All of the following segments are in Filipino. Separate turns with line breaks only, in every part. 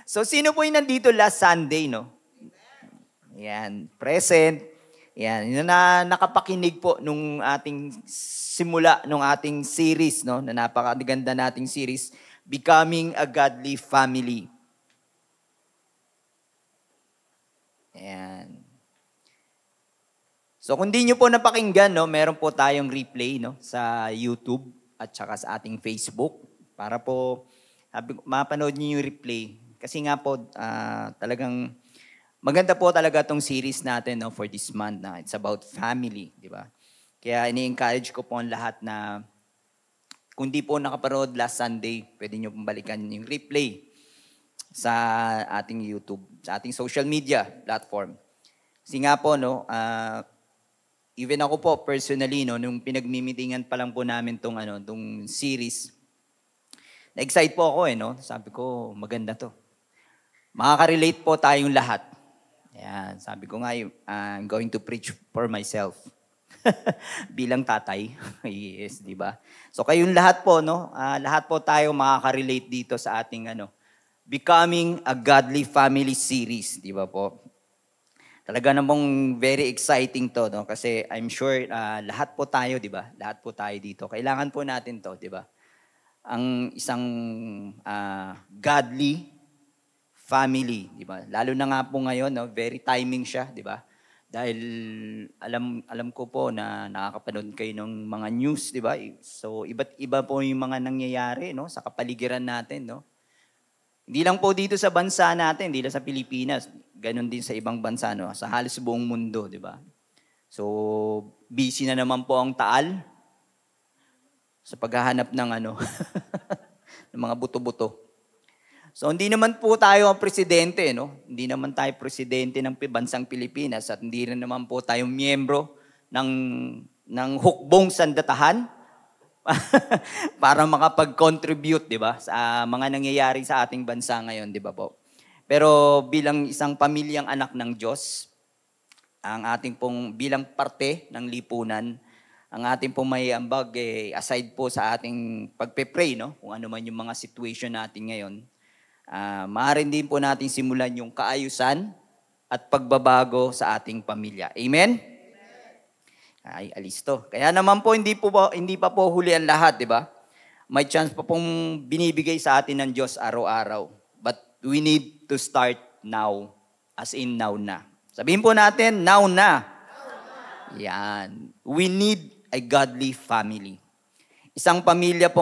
So, sino po yung nandito last Sunday, no? Yan, present. Yan, yun na nakapakinig po nung ating simula, nung ating series, no? Na napakaganda nating series, Becoming a Godly Family. Yan. So kung di nyo po napakinggan, no, meron po tayong replay, no, sa YouTube at saka sa ating Facebook para po mapanood niyo yung replay. Kasi nga po talagang maganda po talaga tong series natin, no, for this month na it's about family, di ba? Kaya ini-encourage ko po ang lahat na kung di po nakapanood last Sunday, pwede nyo pong balikan yung replay sa ating YouTube, sa ating social media platform. Kasi nga po, no, even ako po personally, no, nung pinagmimitingan pa lang po namin tong series, na-excite po ako no. Sabi ko, maganda to. Makaka-relate po tayong lahat. Ayan, sabi ko nga, I'm going to preach for myself. Bilang tatay. Yes, di ba? So kayong lahat po, no, lahat po tayo makaka-relate dito sa ating Becoming a Godly Family series, di ba po? Talaga namang very exciting to, no? Kasi I'm sure lahat po tayo, di ba? Lahat po tayo dito. Kailangan po natin to, di ba? Ang isang godly family, di ba? Lalo na nga po ngayon, no? Very timing siya, di ba? Dahil alam ko po na nakakapanood kayo ng mga news, di ba? So iba't iba po yung mga nangyayari, no, sa kapaligiran natin, no? Hindi lang po dito sa bansa natin, hindi lang sa Pilipinas, ganun din sa ibang bansa, no? Sa halos buong mundo, di ba? So, busy na naman po ang Taal sa paghahanap ng ng mga buto-buto. So, hindi naman po tayo ang presidente, no? Hindi naman tayo presidente ng bansang Pilipinas at hindi rin naman po tayo miyembro ng hukbong sandatahan para makapag-contribute, di ba, sa mga nangyayari sa ating bansa ngayon, di ba po? Pero bilang isang pamilyang anak ng Diyos, ang ating pong bilang parte ng lipunan, ang ating pong may ambag, aside po sa ating pagpe-pray, no, kung ano man yung mga situation natin ngayon, maaaring din po natin simulan yung kaayusan at pagbabago sa ating pamilya. Amen? Ay, alis to. Kaya naman po, hindi pa po huli ang lahat, di ba? May chance pa pong binibigay sa atin ng Diyos araw-araw. But we need to start now. As in now na. Sabihin po natin, now na. Yan. We need a godly family. Isang pamilyang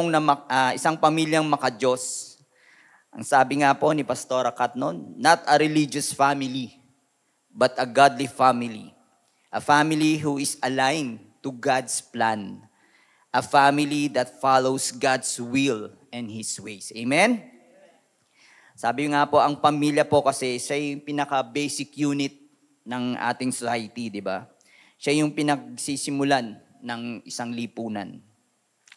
maka-Diyos. Ang sabi nga po ni Pastora Kat noon, not a religious family, but a godly family. A family who is aligned to God's plan. A family that follows God's will and His ways. Amen? Sabi nga po, ang pamilya po kasi siya yung pinaka-basic unit ng ating society, di ba? Siya yung pinagsisimulan ng isang lipunan.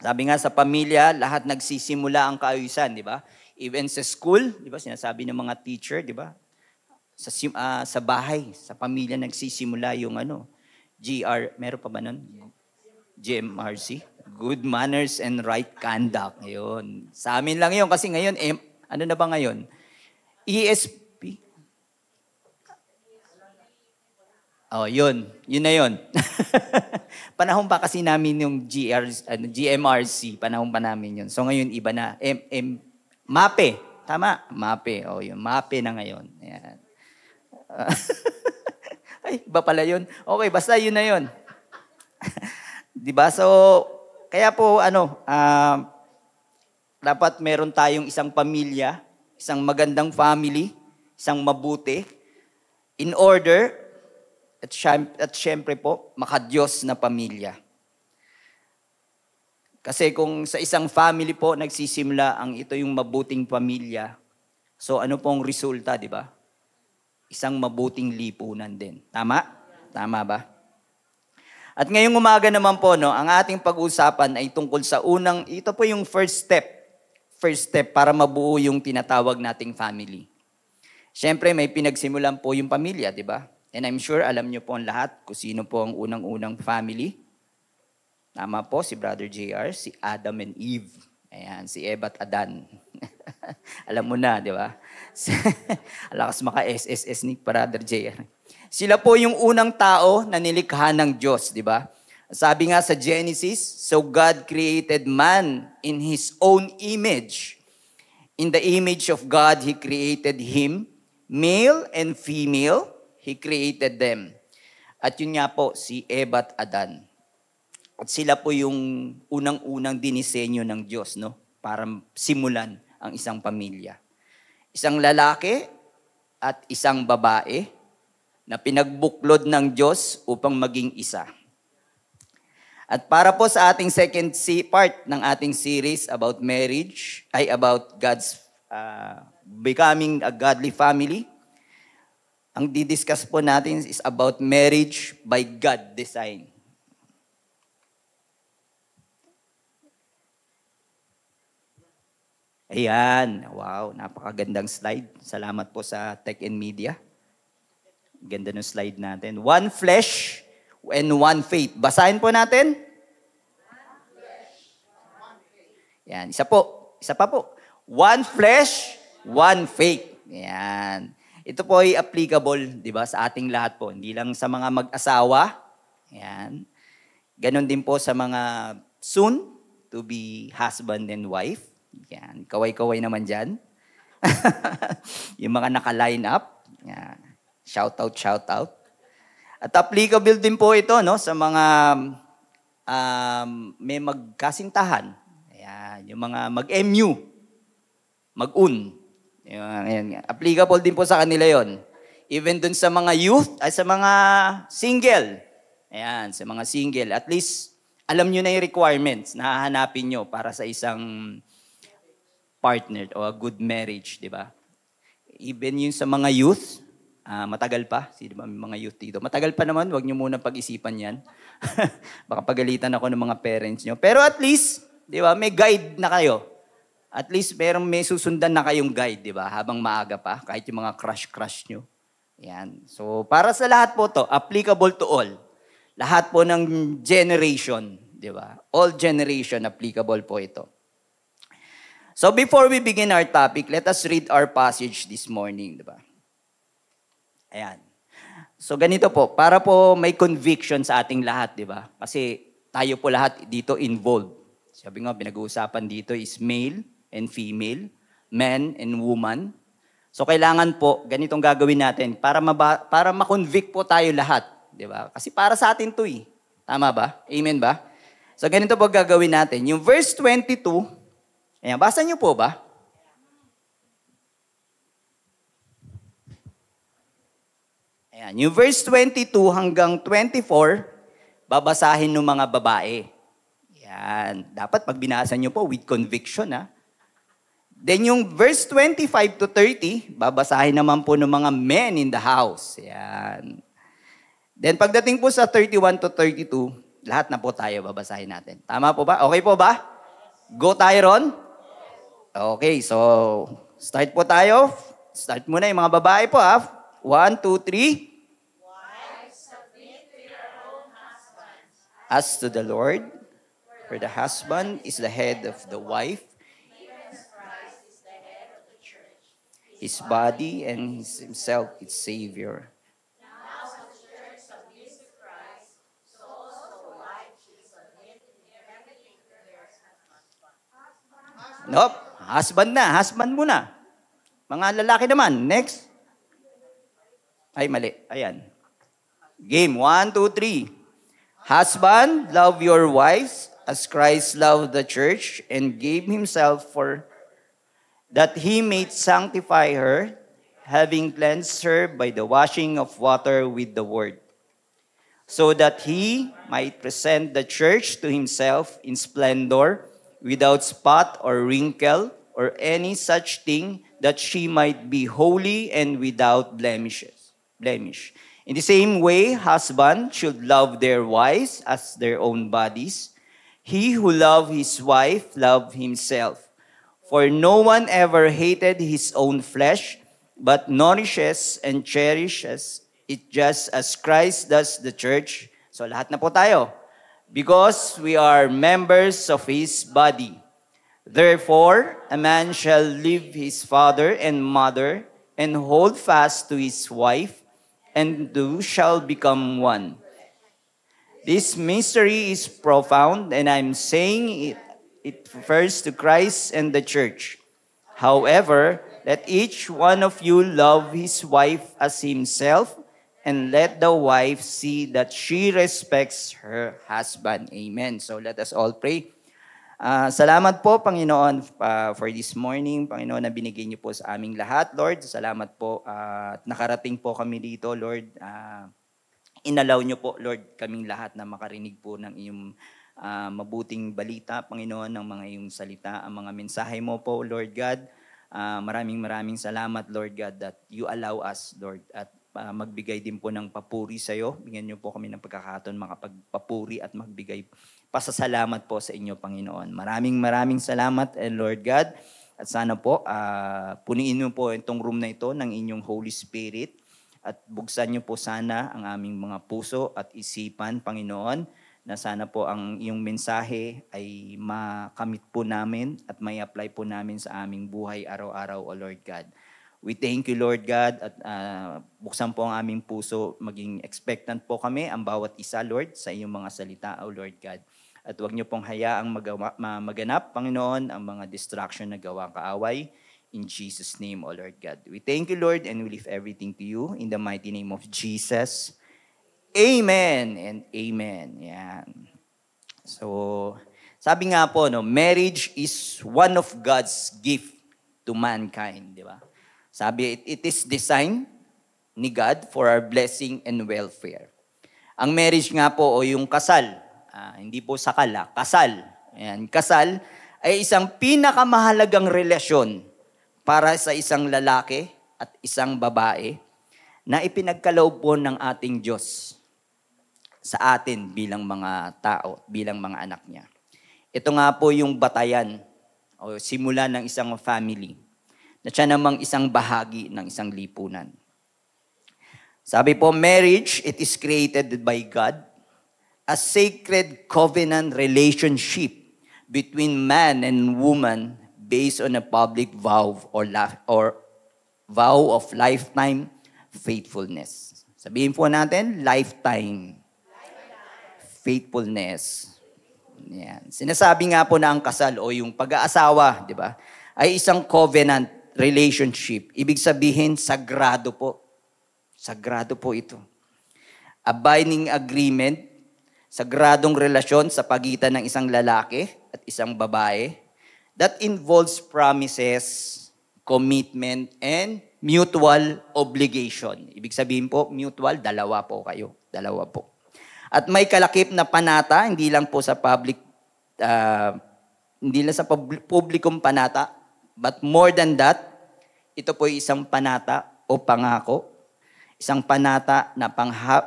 Sabi nga sa pamilya, lahat nagsisimula ang kaayusan, di ba? Even sa school, di ba? Sinasabi ng mga teacher, di ba? Sa bahay, sa pamilya nagsisimula yung meron pa ba nun? GMRC? Good Manners and Right Conduct. Ayun. Sa amin lang yun kasi ngayon, ano na ba ngayon? ESP? Oh, yun. Yun na yun. Panahon pa kasi namin yung GMRC. Panahon pa namin yun. So ngayon, iba na. MAPE. Tama? MAPE. Oh, yun. MAPE na ngayon. Ayan. Ay, iba pala yun. Okay, basta yun na yun. Diba? So, kaya po, dapat meron tayong isang pamilya, isang magandang family, isang mabuti, in order, at syempre po, maka-Diyos na pamilya. Kasi kung sa isang family po nagsisimula ang ito yung mabuting pamilya, so ano pong resulta, di ba? Isang mabuting lipunan din. Tama? Tama ba? At ngayong umaga naman po, no, ang ating pag-uusapan ay tungkol sa ito po yung first step para mabuo yung tinatawag nating family. Siyempre, may pinagsimulan po yung pamilya, di ba? And I'm sure alam niyo po ang lahat kung sino po ang unang-unang family. Tama po, si Brother JR, si Adam and Eve. Ayan, si Eva at Adan. Alam mo na, di ba? Alakas maka-SSS ni Brother JR. Sila po yung unang tao na nilikha ng Diyos, di ba? Sabi nga sa Genesis, so God created man in His own image. In the image of God, He created him. Male and female, He created them. At yun nga po, si Eva at Adan. At sila po yung unang-unang dinisenyo ng Diyos, no? Para simulan ang isang pamilya. Isang lalaki at isang babae na pinagbuklod ng Diyos upang maging isa. At para po sa ating second part ng ating series about marriage, ay about God's becoming a godly family, ang didiscuss po natin is about marriage by God design. Ayan. Wow, napakagandang slide. Salamat po sa Tech and Media. Ganda ng slide natin. One flesh and one faith. Basahin po natin. Yan, isa pa po. One flesh, one faith. Yan. Ito po ay applicable, di ba, sa ating lahat po. Hindi lang sa mga mag-asawa. Yan. Ganon din po sa mga soon to be husband and wife. Yan. Kaway-kaway naman dyan. Yung mga naka-line up. Yan. Shout out. At applicable din po ito, no, sa mga may magkasintahan. Ayan, yung mga mag-MU, mag-UN. Ayan. Applicable din po sa kanila yon. Even dun sa mga youth, ay sa mga single. Ayan, sa mga single. At least, alam nyo na yung requirements na hahanapin nyo para sa isang partner o a good marriage, di ba? Even yung sa mga youth, matagal pa. Di ba, may mga youth dito. Matagal pa naman, wag nyo muna pag-isipan yan. Baka pagalitan ako ng mga parents nyo. Pero at least, di ba, may guide na kayo. At least may susundan na kayong guide, di ba? Habang maaga pa, kahit yung mga crush nyo. Yan. So, para sa lahat po to, applicable to all. Lahat po ng generation, di ba? All generation applicable po ito. So, before we begin our topic, let us read our passage this morning, di ba? Ayan. So, ganito po, para po may conviction sa ating lahat, di ba? Kasi tayo po lahat dito involved. Sabi nga, pinag-uusapan dito is male and female, man and woman. So, kailangan po, ganitong gagawin natin para ma-convict po tayo lahat. Di ba? Kasi para sa atin to eh. Tama ba? Amen ba? So, ganito po gagawin natin. Yung verse 22, ayan, basa niyo po ba? Ayan, yung verse 22 hanggang 24, babasahin ng mga babae. Ayan, dapat pag binasa niyo po with conviction, ha? Then yung verse 25 to 30, babasahin naman po ng mga men in the house. Ayan. Then pagdating po sa 31 to 32, lahat na po tayo babasahin natin. Tama po ba? Okay po ba? Go tayo ron? Okay, so start po tayo. Start muna yung mga babae po, ha? 1, 2, 3.
Wives, submit to your own husbands.
As to the Lord, for the husband is the head of the wife,
Even as Christ is the head of the church.
his body, and himself its Savior.
Now as the church submits to Christ, so also the wife should submit in everything to their husband.
Nope, husband muna. Mga lalaki naman, next. Ay, mali, ayan. Game, 1, 2, 3. Husband, love your wives as Christ loved the church and gave himself for that he may sanctify her, having cleansed her by the washing of water with the word, so that he might present the church to himself in splendor, without spot or wrinkle or any such thing, that she might be holy and without blemish. In the same way, husbands should love their wives as their own bodies. He who loves his wife loves himself. For no one ever hated his own flesh, but nourishes and cherishes it just as Christ does the church. So lahat na po tayo. Because we are members of His body. Therefore, a man shall leave his father and mother and hold fast to his wife, and two shall become one. This mystery is profound, and I'm saying it refers to Christ and the church. However, let each one of you love his wife as himself, and let the wife see that she respects her husband. Amen. So let us all pray. Salamat po, Panginoon, for this morning. Panginoon, na binigay niyo po sa aming lahat, Lord. Salamat po at nakarating po kami dito, Lord. Inalaw niyo po, Lord, kaming lahat na makarinig po ng iyong mabuting balita, Panginoon, ng mga iyong salita, ang mga mensahe mo po, Lord God. Maraming salamat, Lord God, that you allow us, Lord, at magbigay din po ng papuri sa iyo. Bigyan niyo po kami ng pagkakataon makapagpapuri at magbigay pasasalamat po sa inyo, Panginoon. Maraming salamat, Lord God. At sana po, puniin niyo po itong room na ito ng inyong Holy Spirit. At buksan niyo po sana ang aming mga puso at isipan, Panginoon, na sana po ang iyong mensahe ay makamit po namin at may apply po namin sa aming buhay araw-araw, O Lord God. We thank you, Lord God, at buksan po ang aming puso, maging expectant po kami, ang bawat isa, Lord, sa iyong mga salita, O Lord God. At huwag niyo pong hayaang maganap, Panginoon, ang mga distraction na gawa kaaway. In Jesus' name, O Lord God. We thank you, Lord, and we leave everything to you. In the mighty name of Jesus. Amen and amen. Yan. So, sabi nga po, no, marriage is one of God's gift to mankind, di ba? Sabi, it is designed ni God for our blessing and welfare. Ang marriage nga po o yung kasal, hindi po sakal, kasal. Ayan, kasal ay isang pinakamahalagang relasyon para sa isang lalaki at isang babae na ipinagkaloob po ng ating Diyos sa atin bilang mga tao, bilang mga anak niya. Ito nga po yung batayan o simula ng isang family na siya namang isang bahagi ng isang lipunan. Sabi po, marriage, it is created by God, a sacred covenant relationship between man and woman based on a public vow or vow of lifetime faithfulness. Sabihin po natin, lifetime faithfulness. Yan. Sinasabi nga po na ang kasal o yung pag-aasawa, di ba, ay isang covenant relationship. Ibig sabihin, sagrado po. Sagrado po ito. A binding agreement, sagradong relasyon sa pagitan ng isang lalaki at isang babae that involves promises, commitment, and mutual obligation. Ibig sabihin po, mutual, dalawa po kayo. Dalawa po. At may kalakip na panata, hindi lang po sa publikong panata, but more than that, ito po ay isang panata o pangako, isang panata na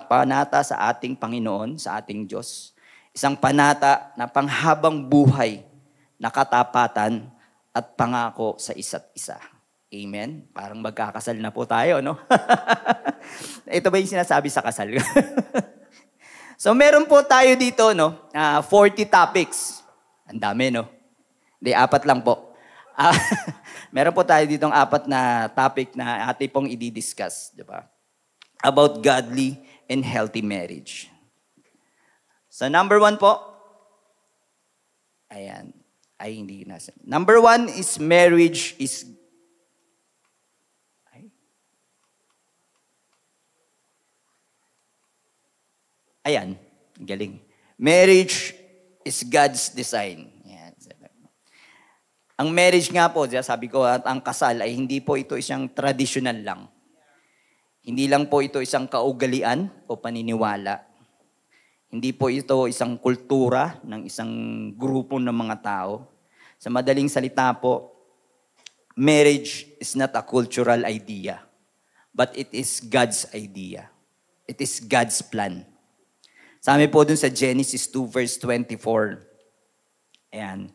panata sa ating Panginoon, sa ating Diyos, isang panata na panghabang buhay, na katapatan at pangako sa isa't isa. Amen? Parang magkakasal na po tayo, no? Ito ba yung sinasabi sa kasal? So meron po tayo dito, no? 40 topics. Ang dami, no? Hindi, 4 lang po. Meron po tayo ditong 4 na topic na ating pong i-discuss, di ba? About godly and healthy marriage. So number 1 po. Ayan. Ay, hindi nasa. Number 1 is marriage is... Ayan, galing. Marriage is God's design. Ayan. Ang marriage nga po, sabi ko, at ang kasal ay hindi po ito isang traditional lang. Hindi lang po ito isang kaugalian o paniniwala. Hindi po ito isang kultura ng isang grupo ng mga tao. Sa madaling salita po, marriage is not a cultural idea, but it is God's idea. It is God's plan. Sabi po dun sa Genesis 2 verse 24. Ayan.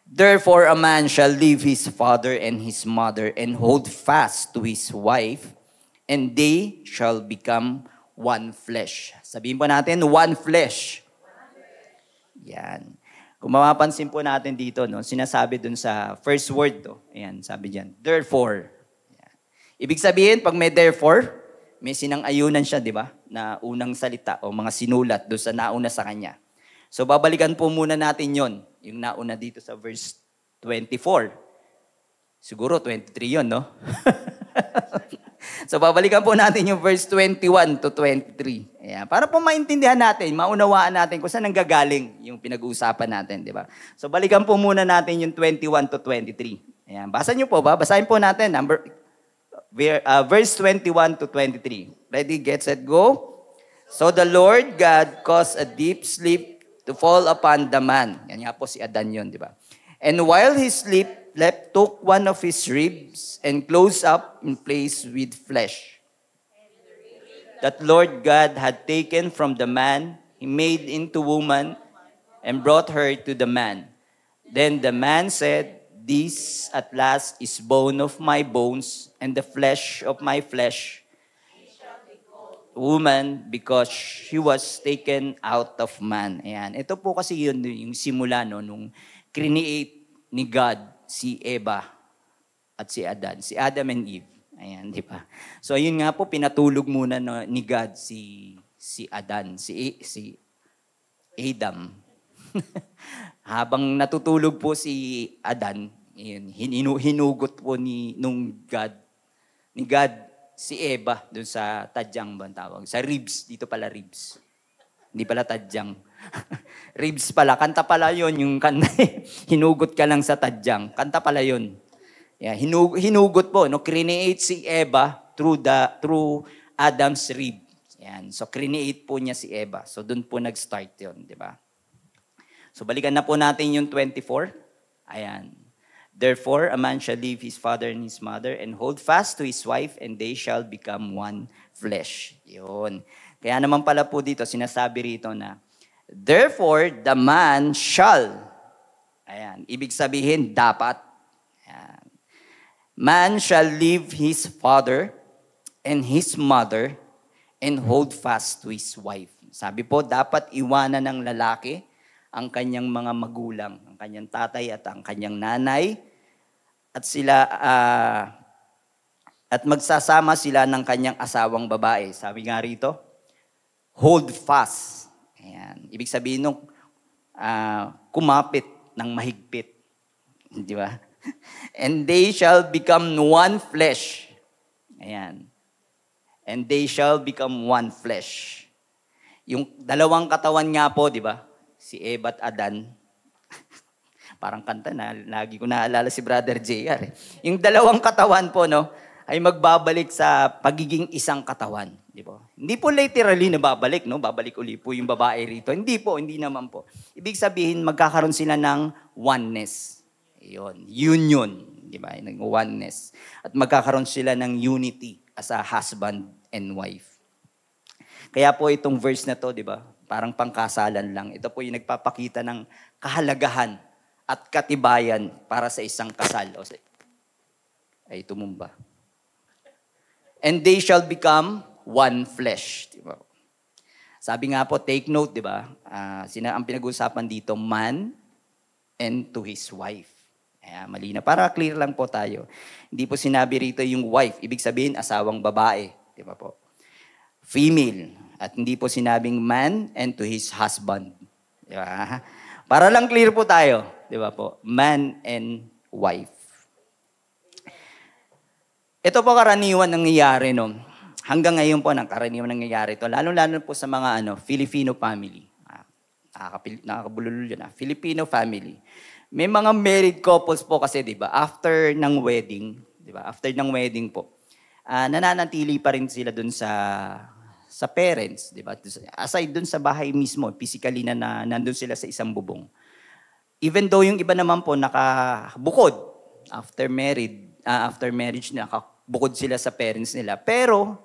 Therefore a man shall leave his father and his mother and hold fast to his wife, and they shall become one flesh. Sabihin po natin, one flesh. Yan. Kung mapapansin po natin dito, no, sinasabi dun sa first word, to. Ayan, sabi diyan, therefore. Ayan. Ibig sabihin, pag may therefore, may sinang-ayunan siya, di ba? Na unang salita o mga sinulat doon sa nauna sa kanya. So babalikan po muna natin yon, yung nauna dito sa verse 24. Siguro 23 yon, no? So babalikan po natin yung verse 21 to 23. Ayan. Para po maintindihan natin, maunawaan natin kung saan nanggagaling yung pinag-uusapan natin, di ba? So balikan po muna natin yung 21 to 23. Ayan. Basa niyo po ba? Basahin po natin verse 21 to 23. Ready, get, set, go. So the Lord God caused a deep sleep to fall upon the man. Yan nga po si Adan yun, di ba? And while he slept, took one of his ribs and closed up in place with flesh. That Lord God had taken from the man, he made into woman and brought her to the man. Then the man said, this at last is bone of my bones and the flesh of my flesh. Woman, because she was taken out of man. Ayan. Ito po kasi yun yung simula no, nung create ni God si Eva at si Adan. Si Adam and Eve. Ayan, di ba? So ayun nga po, pinatulog muna no, ni God si Adan, si Adam. Habang natutulog po si Adan, yun, hinugot po ni God si Eva doon sa tadyang ba tawag? Sa ribs, dito pala ribs. Hindi pala tadyang. Ribs pala, kanta pala yun, yung kanta, hinugot ka lang sa tadyang. Kanta pala yun. Yeah, hinugot po, no? Create si Eva through Adam's rib. Yan. So, create po niya si Eva. So, doon po nag-start yun, di ba? So, balikan na po natin yung 24. Ayan. Therefore, a man shall leave his father and his mother and hold fast to his wife, and they shall become one flesh. Yun. Kaya naman pala po dito, sinasabi rito na, therefore, the man shall. Ayan. Ibig sabihin, dapat. Ayan. Man shall leave his father and his mother and hold fast to his wife. Sabi po, dapat iwanan ng lalaki ang kanyang mga magulang, ang kanyang tatay at ang kanyang nanay, at sila at magsasama sila ng kanyang asawang babae. Sabi nga rito, hold fast. Ayan. Ibig sabihin nung kumapit ng mahigpit. Di ba? And they shall become one flesh. Ayan. And they shall become one flesh. Yung dalawang katawan nga po, di ba? Si Eva at Adan. Parang kanta na, lagi ko naalala si Brother JR. Yung dalawang katawan po, no, ay magbabalik sa pagiging isang katawan. Di ba? Hindi po literally na babalik, no? Babalik uli po yung babae rito. Hindi po, hindi naman po. Ibig sabihin, magkakaroon sila ng oneness. Yun, union. Di ba? Oneness. At magkakaroon sila ng unity as a husband and wife. Kaya po itong verse na to, di ba? Parang pangkasalan lang. Ito po yung nagpapakita ng kahalagahan at katibayan para sa isang kasal. Ay, tumumba. And they shall become one flesh. Diba? Sabi nga po, take note, di ba? Ang pinag-uusapan dito, man and to his wife. Mali na. Para clear lang po tayo. Hindi po sinabi rito yung wife. Ibig sabihin, asawang babae. Di ba po? Female. At hindi po sinabing man and to his husband. Di ba? Para lang clear po tayo. Di ba po? Man and wife. Ito po karaniwan nangyayari, no? Hanggang ngayon po, karaniwan nangyayari ito. Lalo-lalo po sa mga Filipino family. Nakakabulol yun. Filipino family. May mga married couples po kasi, di ba? After ng wedding, di ba? After ng wedding po, nananatili pa rin sila dun sa parents, di ba? Aside dun sa bahay mismo, physically na nandun sila sa isang bubong. Even though yung iba naman po nakabukod after marriage nakabukod sila sa parents nila. Pero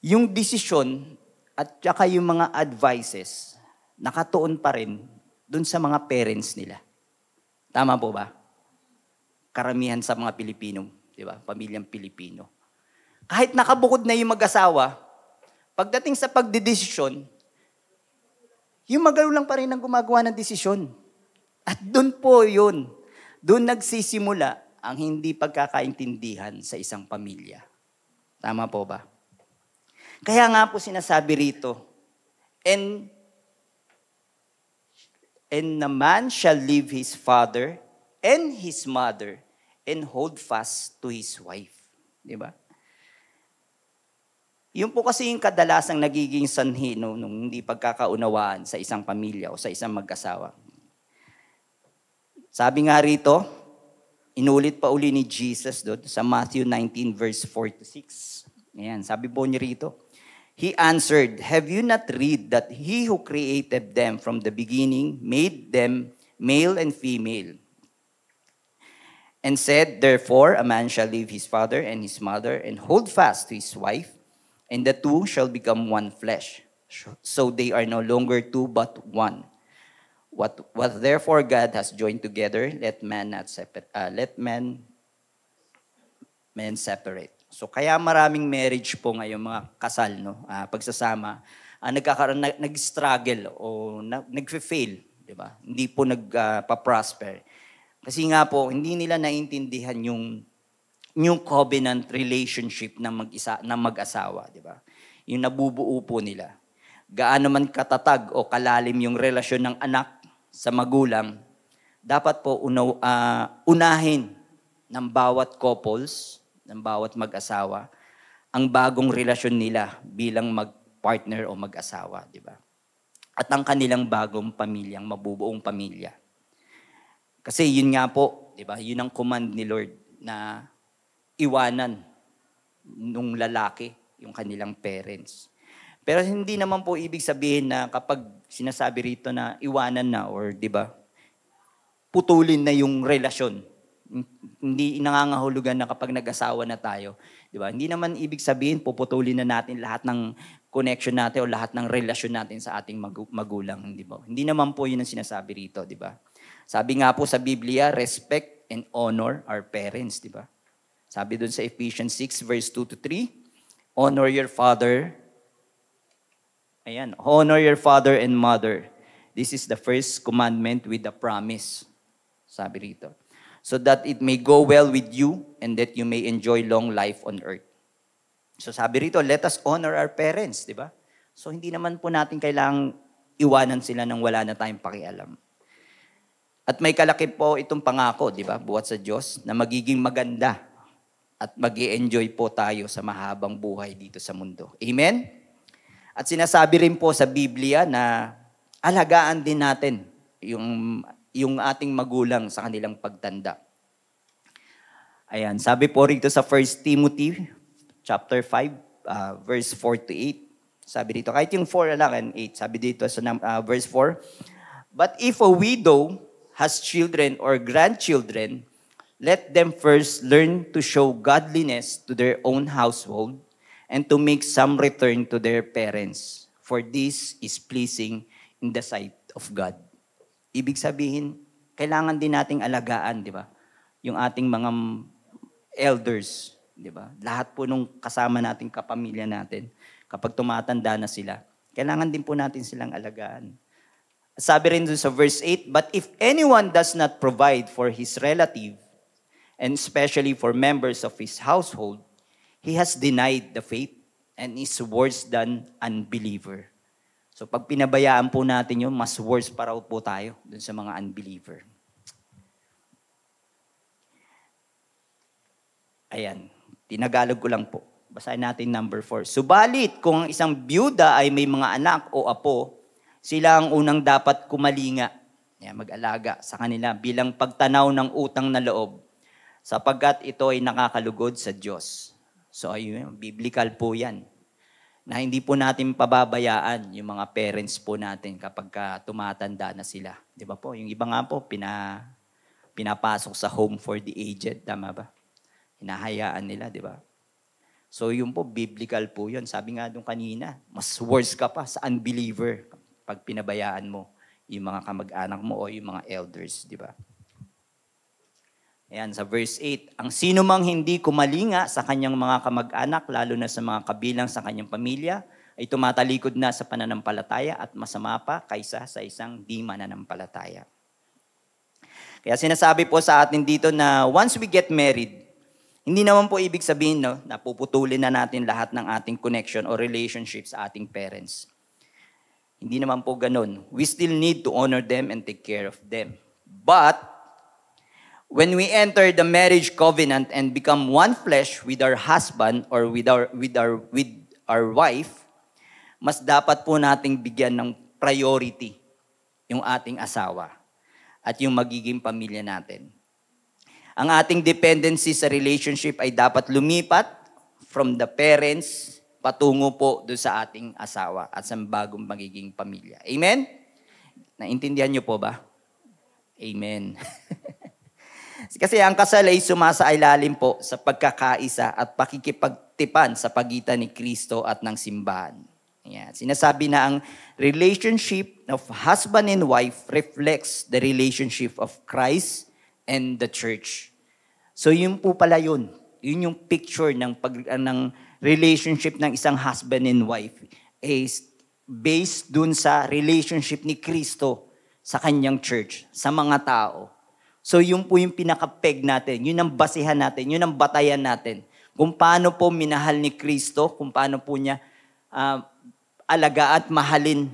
yung desisyon at saka yung mga advices nakatuon pa rin dun sa mga parents nila. Tama po ba? Karamihan sa mga Pilipino, di ba? Pamilyang Pilipino. Kahit nakabukod na yung mag-asawa, pagdating sa pagdedesisyon, yung magulang pa rin ang gumagawa ng desisyon. At doon po yun, doon nagsisimula ang hindi pagkakaintindihan sa isang pamilya. Tama po ba? Kaya nga po sinasabi rito, and the man shall leave his father and his mother and hold fast to his wife. Di ba? Yun po kasi yung kadalasang nagiging sanhi nung hindi pagkakaunawaan sa isang pamilya o sa isang mag-asawa. Sabi nga rito, inulit pa uli ni Jesus doon sa Matthew 19 verse 4 to 6. Ayan, sabi po niya rito, He answered, have you not read that He who created them from the beginning made them male and female? And said, therefore, a man shall leave his father and his mother and hold fast to his wife, and the two shall become one flesh. So they are no longer two but one. What therefore God has joined together, let man separate. So kaya maraming marriage po ngayon, mga kasal, no? Pagsasama, nag-struggle o nag-fail, di ba? Hindi po nagpa-prosper. Kasi nga po, hindi nila naintindihan yung covenant relationship ng mag-asawa, di ba? Yung nabubuo po nila. Gaano man katatag o kalalim yung relasyon ng anak sa magulang, dapat po unahin ng bawat couples, ng bawat mag-asawa, ang bagong relasyon nila bilang mag-partner o mag-asawa, di ba? At ang kanilang bagong pamilyang, mabubuong pamilya. Kasi yun nga po, di ba? Yun ang command ni Lord na iwanan nung lalaki yung kanilang parents. Pero hindi naman po ibig sabihin na kapag sinasabi rito na iwanan na or 'di ba? Putulin na yung relasyon. Hindi nangangahulugan na kapag nag-asawa na tayo, 'di ba? Hindi naman ibig sabihin puputulin na natin lahat ng connection natin o lahat ng relasyon natin sa ating magulang, 'di ba? Hindi naman po 'yun ang sinasabi rito, 'di ba? Sabi nga po sa Biblia, respect and honor our parents, 'di ba? Sabi doon sa Ephesians 6 verse 2 to 3, honor your father. Ayan, honor your father and mother. This is the first commandment with a promise. Sabi rito. So that it may go well with you and that you may enjoy long life on earth. So sabi rito, let us honor our parents, di ba? So hindi naman po natin kailangang iwanan sila nang wala na tayong pakialam. At may kalaki po itong pangako, di ba? Buhat sa Diyos na magiging maganda at mag-i-enjoy po tayo sa mahabang buhay dito sa mundo. Amen? At sinasabi rin po sa Biblia na alagaan din natin yung ating magulang sa kanilang pagtanda. Ayan, sabi po rito sa 1 Timothy chapter 5, verse 4 to 8. Sabi dito, kahit yung 4 lang and 8, sabi dito sa verse 4, but if a widow has children or grandchildren, let them first learn to show godliness to their own household and to make some return to their parents. For this is pleasing in the sight of God. Ibig sabihin, kailangan din nating alagaan, di ba? Yung ating mga elders, di ba? Lahat po nung kasama nating kapamilya natin, kapag tumatanda na sila, kailangan din po natin silang alagaan. Sabi rin dun sa verse 8, but if anyone does not provide for his relative, and especially for members of his household, he has denied the faith and is worse than unbeliever. So pag pinabayaan po natin yun, mas worse pa raw po tayo dun sa mga unbeliever. Ayan, tinagalog ko lang po. Basahin natin number 4. Subalit, kung ang isang byuda ay may mga anak o apo, sila ang unang dapat kumalinga, mag-alaga sa kanila bilang pagtanaw ng utang na loob, sapagkat ito ay nakakalugod sa Diyos. So ayun, biblical po yan. Na hindi po natin pababayaan yung mga parents po natin kapag tumatanda na sila. Di ba po? Yung iba nga po, pinapasok sa home for the aged. Tama ba? Hinahayaan nila, di ba? So yun po, biblical po yun. Sabi nga doon kanina, mas worse ka pa sa unbeliever pag pinabayaan mo yung mga kamag-anak mo o yung mga elders, di ba? Ayan, sa verse 8, ang sino mang hindi kumalinga sa kanyang mga kamag-anak, lalo na sa mga kabilang sa kanyang pamilya, ay tumatalikod na sa pananampalataya at masama pa kaysa sa isang di mananampalataya. Kaya sinasabi po sa atin dito na once we get married, hindi naman po ibig sabihin no, na puputulin na natin lahat ng ating connection or relationship sa ating parents. Hindi naman po ganun. We still need to honor them and take care of them. But, when we enter the marriage covenant and become one flesh with our husband or with our wife, mas dapat po nating bigyan ng priority yung ating asawa at yung magiging pamilya natin. Ang ating dependency sa relationship ay dapat lumipat from the parents patungo po doon sa ating asawa at sa bagong magiging pamilya. Amen? Naintindihan niyo po ba? Amen. Kasi ang kasal ay sumasailalim po sa pagkakaisa at pakikipagtipan sa pagitan ni Kristo at ng simbahan. Ayan. Sinasabi na ang relationship of husband and wife reflects the relationship of Christ and the church. So yun po pala yun. Yun yung picture ng relationship ng isang husband and wife is based dun sa relationship ni Kristo sa kanyang church, sa mga tao. So yun po yung pinaka-peg natin, yun ang basihan natin, yun ang batayan natin. Kung paano po minahal ni Kristo, kung paano po niya alaga at mahalin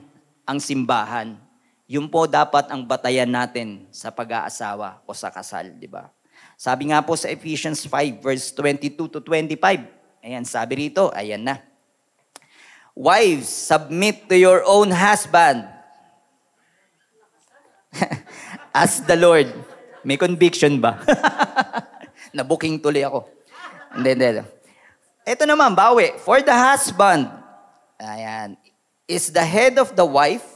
ang simbahan. Yun po dapat ang batayan natin sa pag-aasawa o sa kasal, di ba? Sabi nga po sa Ephesians 5 verse 22 to 25. Ayan, sabi rito, ayan na. Wives, submit to your own husband as the Lord. May conviction ba? Nabuking tuloy ako. Hindi. Ito naman, bawi. For the husband, ayan, is the head of the wife,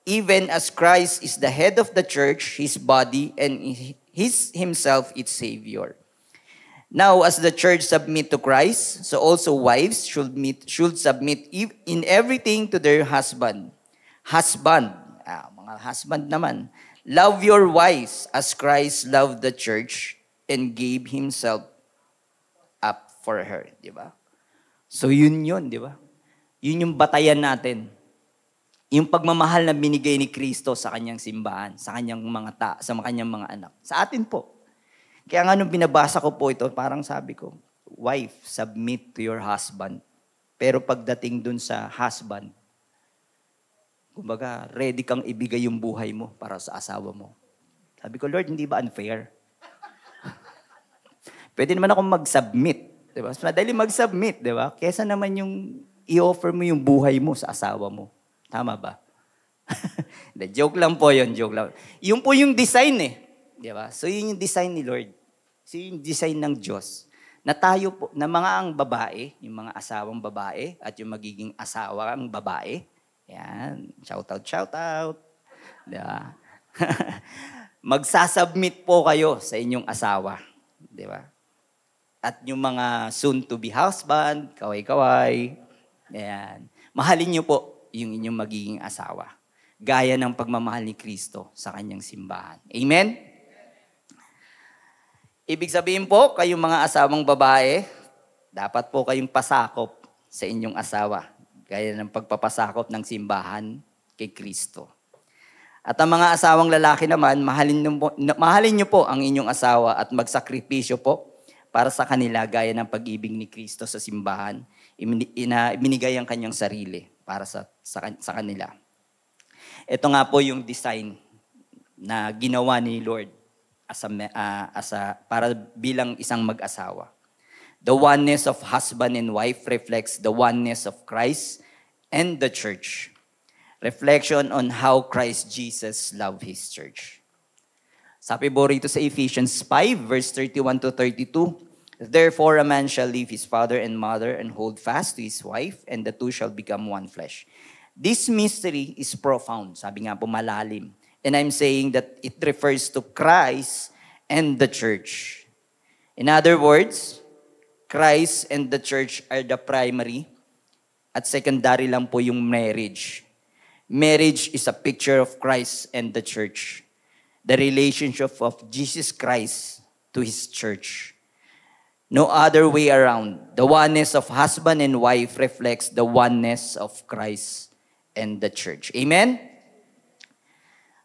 even as Christ is the head of the church, his body, and himself its Savior. Now, as the church submit to Christ, so also wives should submit in everything to their husband. Husband, mga husband naman, love your wives as Christ loved the church and gave himself up for her, di ba? So yun, di ba? Yun yung batayan natin. Yung pagmamahal na binigay ni Kristo sa kanyang simbahan, sa kanyang sa kanyang mga anak. Sa atin po. Kaya nga nung binabasa ko po ito, parang sabi ko, wife, submit to your husband. Pero pagdating dun sa husband, kumbaga, ready kang ibigay yung buhay mo para sa asawa mo. Sabi ko, Lord, hindi ba unfair? Pwede naman akong mag-submit. Diba? Madali mag-submit, diba? Kesa naman yung i-offer mo yung buhay mo sa asawa mo. Tama ba? Joke lang po yun, joke lang. Yun po yung design Diba? So yun yung design ni Lord. So yun yung design ng Diyos. Na tayo po, na mga ang babae, yung mga asawang babae, at yung magiging asawang babae, yan, shout out. Diba? Magsasubmit po kayo sa inyong asawa. Diba? At yung mga soon-to-be husband, kaway-kaway, yan. Mahalin niyo po yung inyong magiging asawa. Gaya ng pagmamahal ni Kristo sa kanyang simbahan. Amen? Ibig sabihin po, kayong mga asawang babae, dapat po kayong pasakop sa inyong asawa. Gaya ng pagpapasakop ng simbahan kay Kristo. At ang mga asawang lalaki naman, mahalin niyo po ang inyong asawa at magsakripisyo po para sa kanila gaya ng pag-ibig ni Kristo sa simbahan. Ibinigay ang kanyang sarili para sa kanila. Ito nga po yung design na ginawa ni Lord para bilang isang mag-asawa. The oneness of husband and wife reflects the oneness of Christ and the church. Reflection on how Christ Jesus loved His church. Sabi po rito sa Ephesians 5, verse 31 to 32, therefore a man shall leave his father and mother and hold fast to his wife, and the two shall become one flesh. This mystery is profound. Sabi nga po, malalim. And I'm saying that it refers to Christ and the church. In other words, Christ and the church are the primary at secondary lang po yung marriage. Marriage is a picture of Christ and the church. The relationship of Jesus Christ to His church. No other way around. The oneness of husband and wife reflects the oneness of Christ and the church. Amen?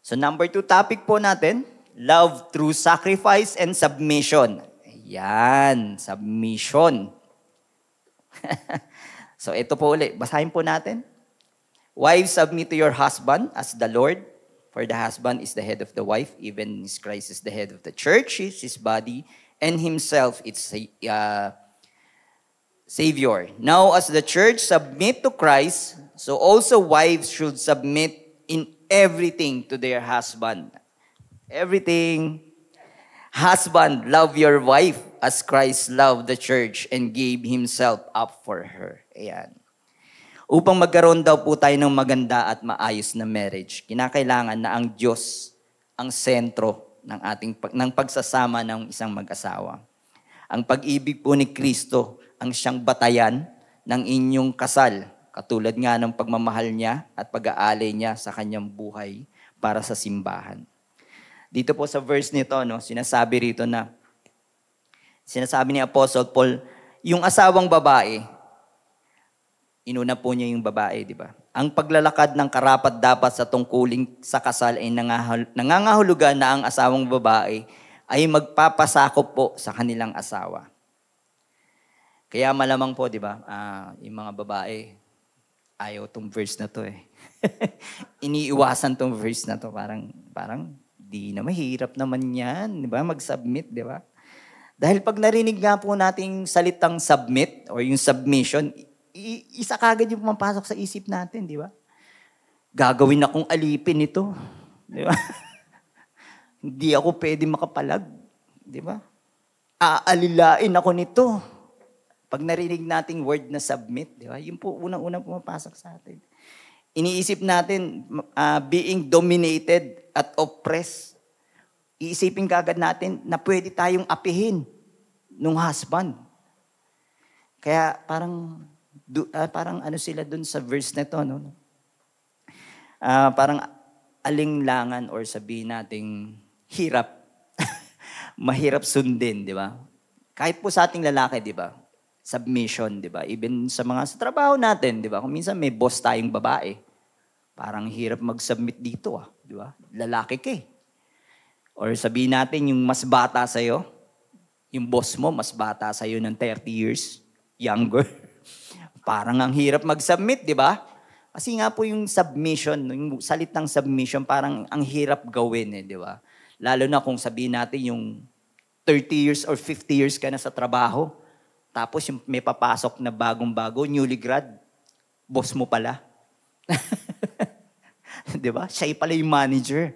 So number 2 topic po natin, Love through sacrifice and submission. Ayan, submission. So ito po ulit, basahin po natin. Wives, submit to your husband as the Lord, for the husband is the head of the wife, even as Christ is the head of the church, is his body, and himself its Savior. Now, as the church submit to Christ, so also wives should submit in everything to their husband. Everything. Husband, love your wife as Christ loved the church and gave himself up for her. Ayan. Upang magkaroon daw po tayo ng maganda at maayos na marriage, kinakailangan na ang Diyos ang sentro ng pagsasama ng isang mag-asawa. Ang pag-ibig po ni Kristo ang siyang batayan ng inyong kasal, katulad nga ng pagmamahal niya at pag-aalay niya sa kanyang buhay para sa simbahan. Dito po sa verse nito, sinasabi ni Apostle Paul, yung asawang babae, inuna po niya yung babae, di ba? Ang paglalakad ng karapat-dapat sa tungkuling sa kasal ay nangangahulugan na ang asawang babae ay magpapasakop po sa kanilang asawa. Kaya malamang po, di ba, yung mga babae, ayaw tong verse na to eh. Iniiwasan tong verse na to. Parang di na mahirap naman yan, di ba? Mag-submit, di ba? Dahil pag narinig nga po nating salitang submit or yung submission, isa kagad yung pumapasok sa isip natin, di ba? Gagawin akong alipin ito. Di ba? Hindi ako pwede makapalag. Di ba? Aalilain ako nito. Pag narinig nating word na submit, di ba? Yun po unang-unang pumapasok sa atin. Iniisip natin being dominated at oppressed. Iisipin kagad natin na pwede tayong apihin ng husband. Kaya parang ano sila dun sa verse na to, no? Parang alinglangan or sabihin nating hirap. Mahirap sundin, di ba? Kahit po sa ating lalaki, di ba? Submission, di ba? Even sa trabaho natin, di ba? Kung minsan may boss tayong babae, parang hirap mag-submit dito, di ba? Lalaki ka eh. Or sabihin natin yung mas bata sa'yo, yung boss mo mas bata sa'yo ng 30 years, younger. Parang ang hirap mag-submit, di ba? Kasi nga po yung submission, yung salitang submission, parang ang hirap gawin eh, di ba? Lalo na kung sabihin natin yung 30 years or 50 years ka na sa trabaho, tapos yung may papasok na bagong-bago, newly grad, boss mo pala. Di ba? Siya pala yung manager.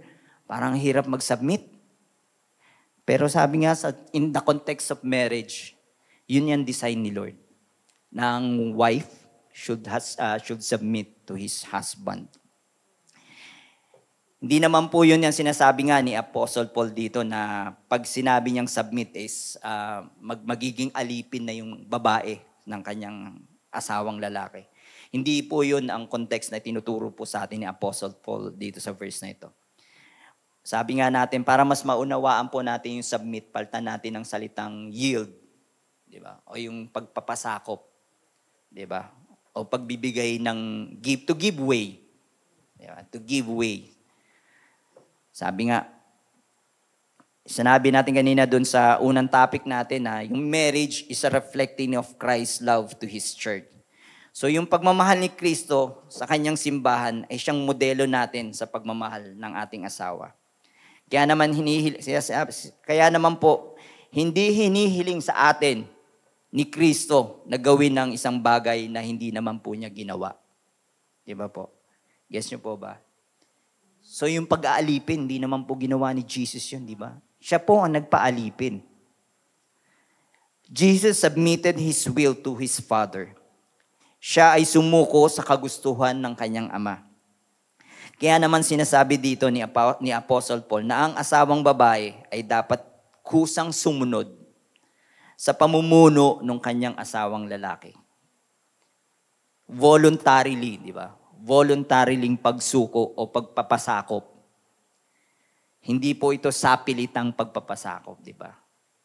Parang hirap mag-submit. Pero sabi nga, in the context of marriage, yun yung design ni Lord. Na ang wife should submit to his husband. Hindi naman po yun yung sinasabi nga ni Apostle Paul dito na pag sinabi niyang submit is magiging alipin na yung babae ng kanyang asawang lalaki. Hindi po yun ang context na tinuturo po sa atin ni Apostle Paul dito sa verse na ito. Sabi nga natin, para mas maunawaan po natin yung submit, palitan natin ng salitang yield. Di ba? O yung pagpapasakop. Di ba? O pagbibigay ng to give way. Di ba? To give way. Sabi nga, sinabi natin kanina dun sa unang topic natin na yung marriage is a reflecting of Christ's love to His church. So yung pagmamahal ni Kristo sa kanyang simbahan ay siyang modelo natin sa pagmamahal ng ating asawa. Kaya naman po, hindi hinihiling sa atin ni Kristo na gawin ng isang bagay na hindi naman po niya ginawa. Di ba po? Guess niyo po ba? So yung pag-aalipin, hindi naman po ginawa ni Jesus yun, di ba? Siya po ang nagpaalipin. Jesus submitted His will to His Father. Siya ay sumuko sa kagustuhan ng kanyang ama. Kaya naman sinasabi dito ni Apostle Paul na ang asawang babae ay dapat kusang sumunod sa pamumuno ng kanyang asawang lalaki. Voluntarily, di ba? Voluntarily pagsuko o pagpapasakop. Hindi po ito sapilitang pagpapasakop, di ba?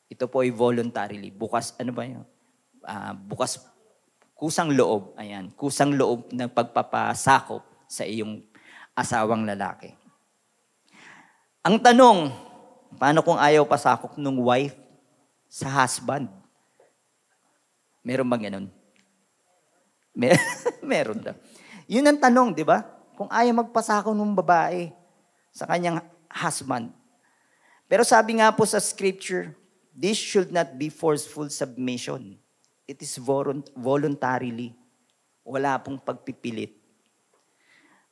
Ito po ay voluntarily. Bukas, ano ba yun? Bukas, kusang loob. Ayan, kusang loob ng pagpapasakop sa iyong asawang lalaki. Ang tanong, Paano kung ayaw pasakop ng wife sa husband? Meron bang ganun? Meron daw. Yun ang tanong, di ba? Kung ayaw magpasakop ng babae sa kanyang husband. Pero sabi nga po sa scripture, this should not be forceful submission. It is voluntarily. Wala pong pagpipilit.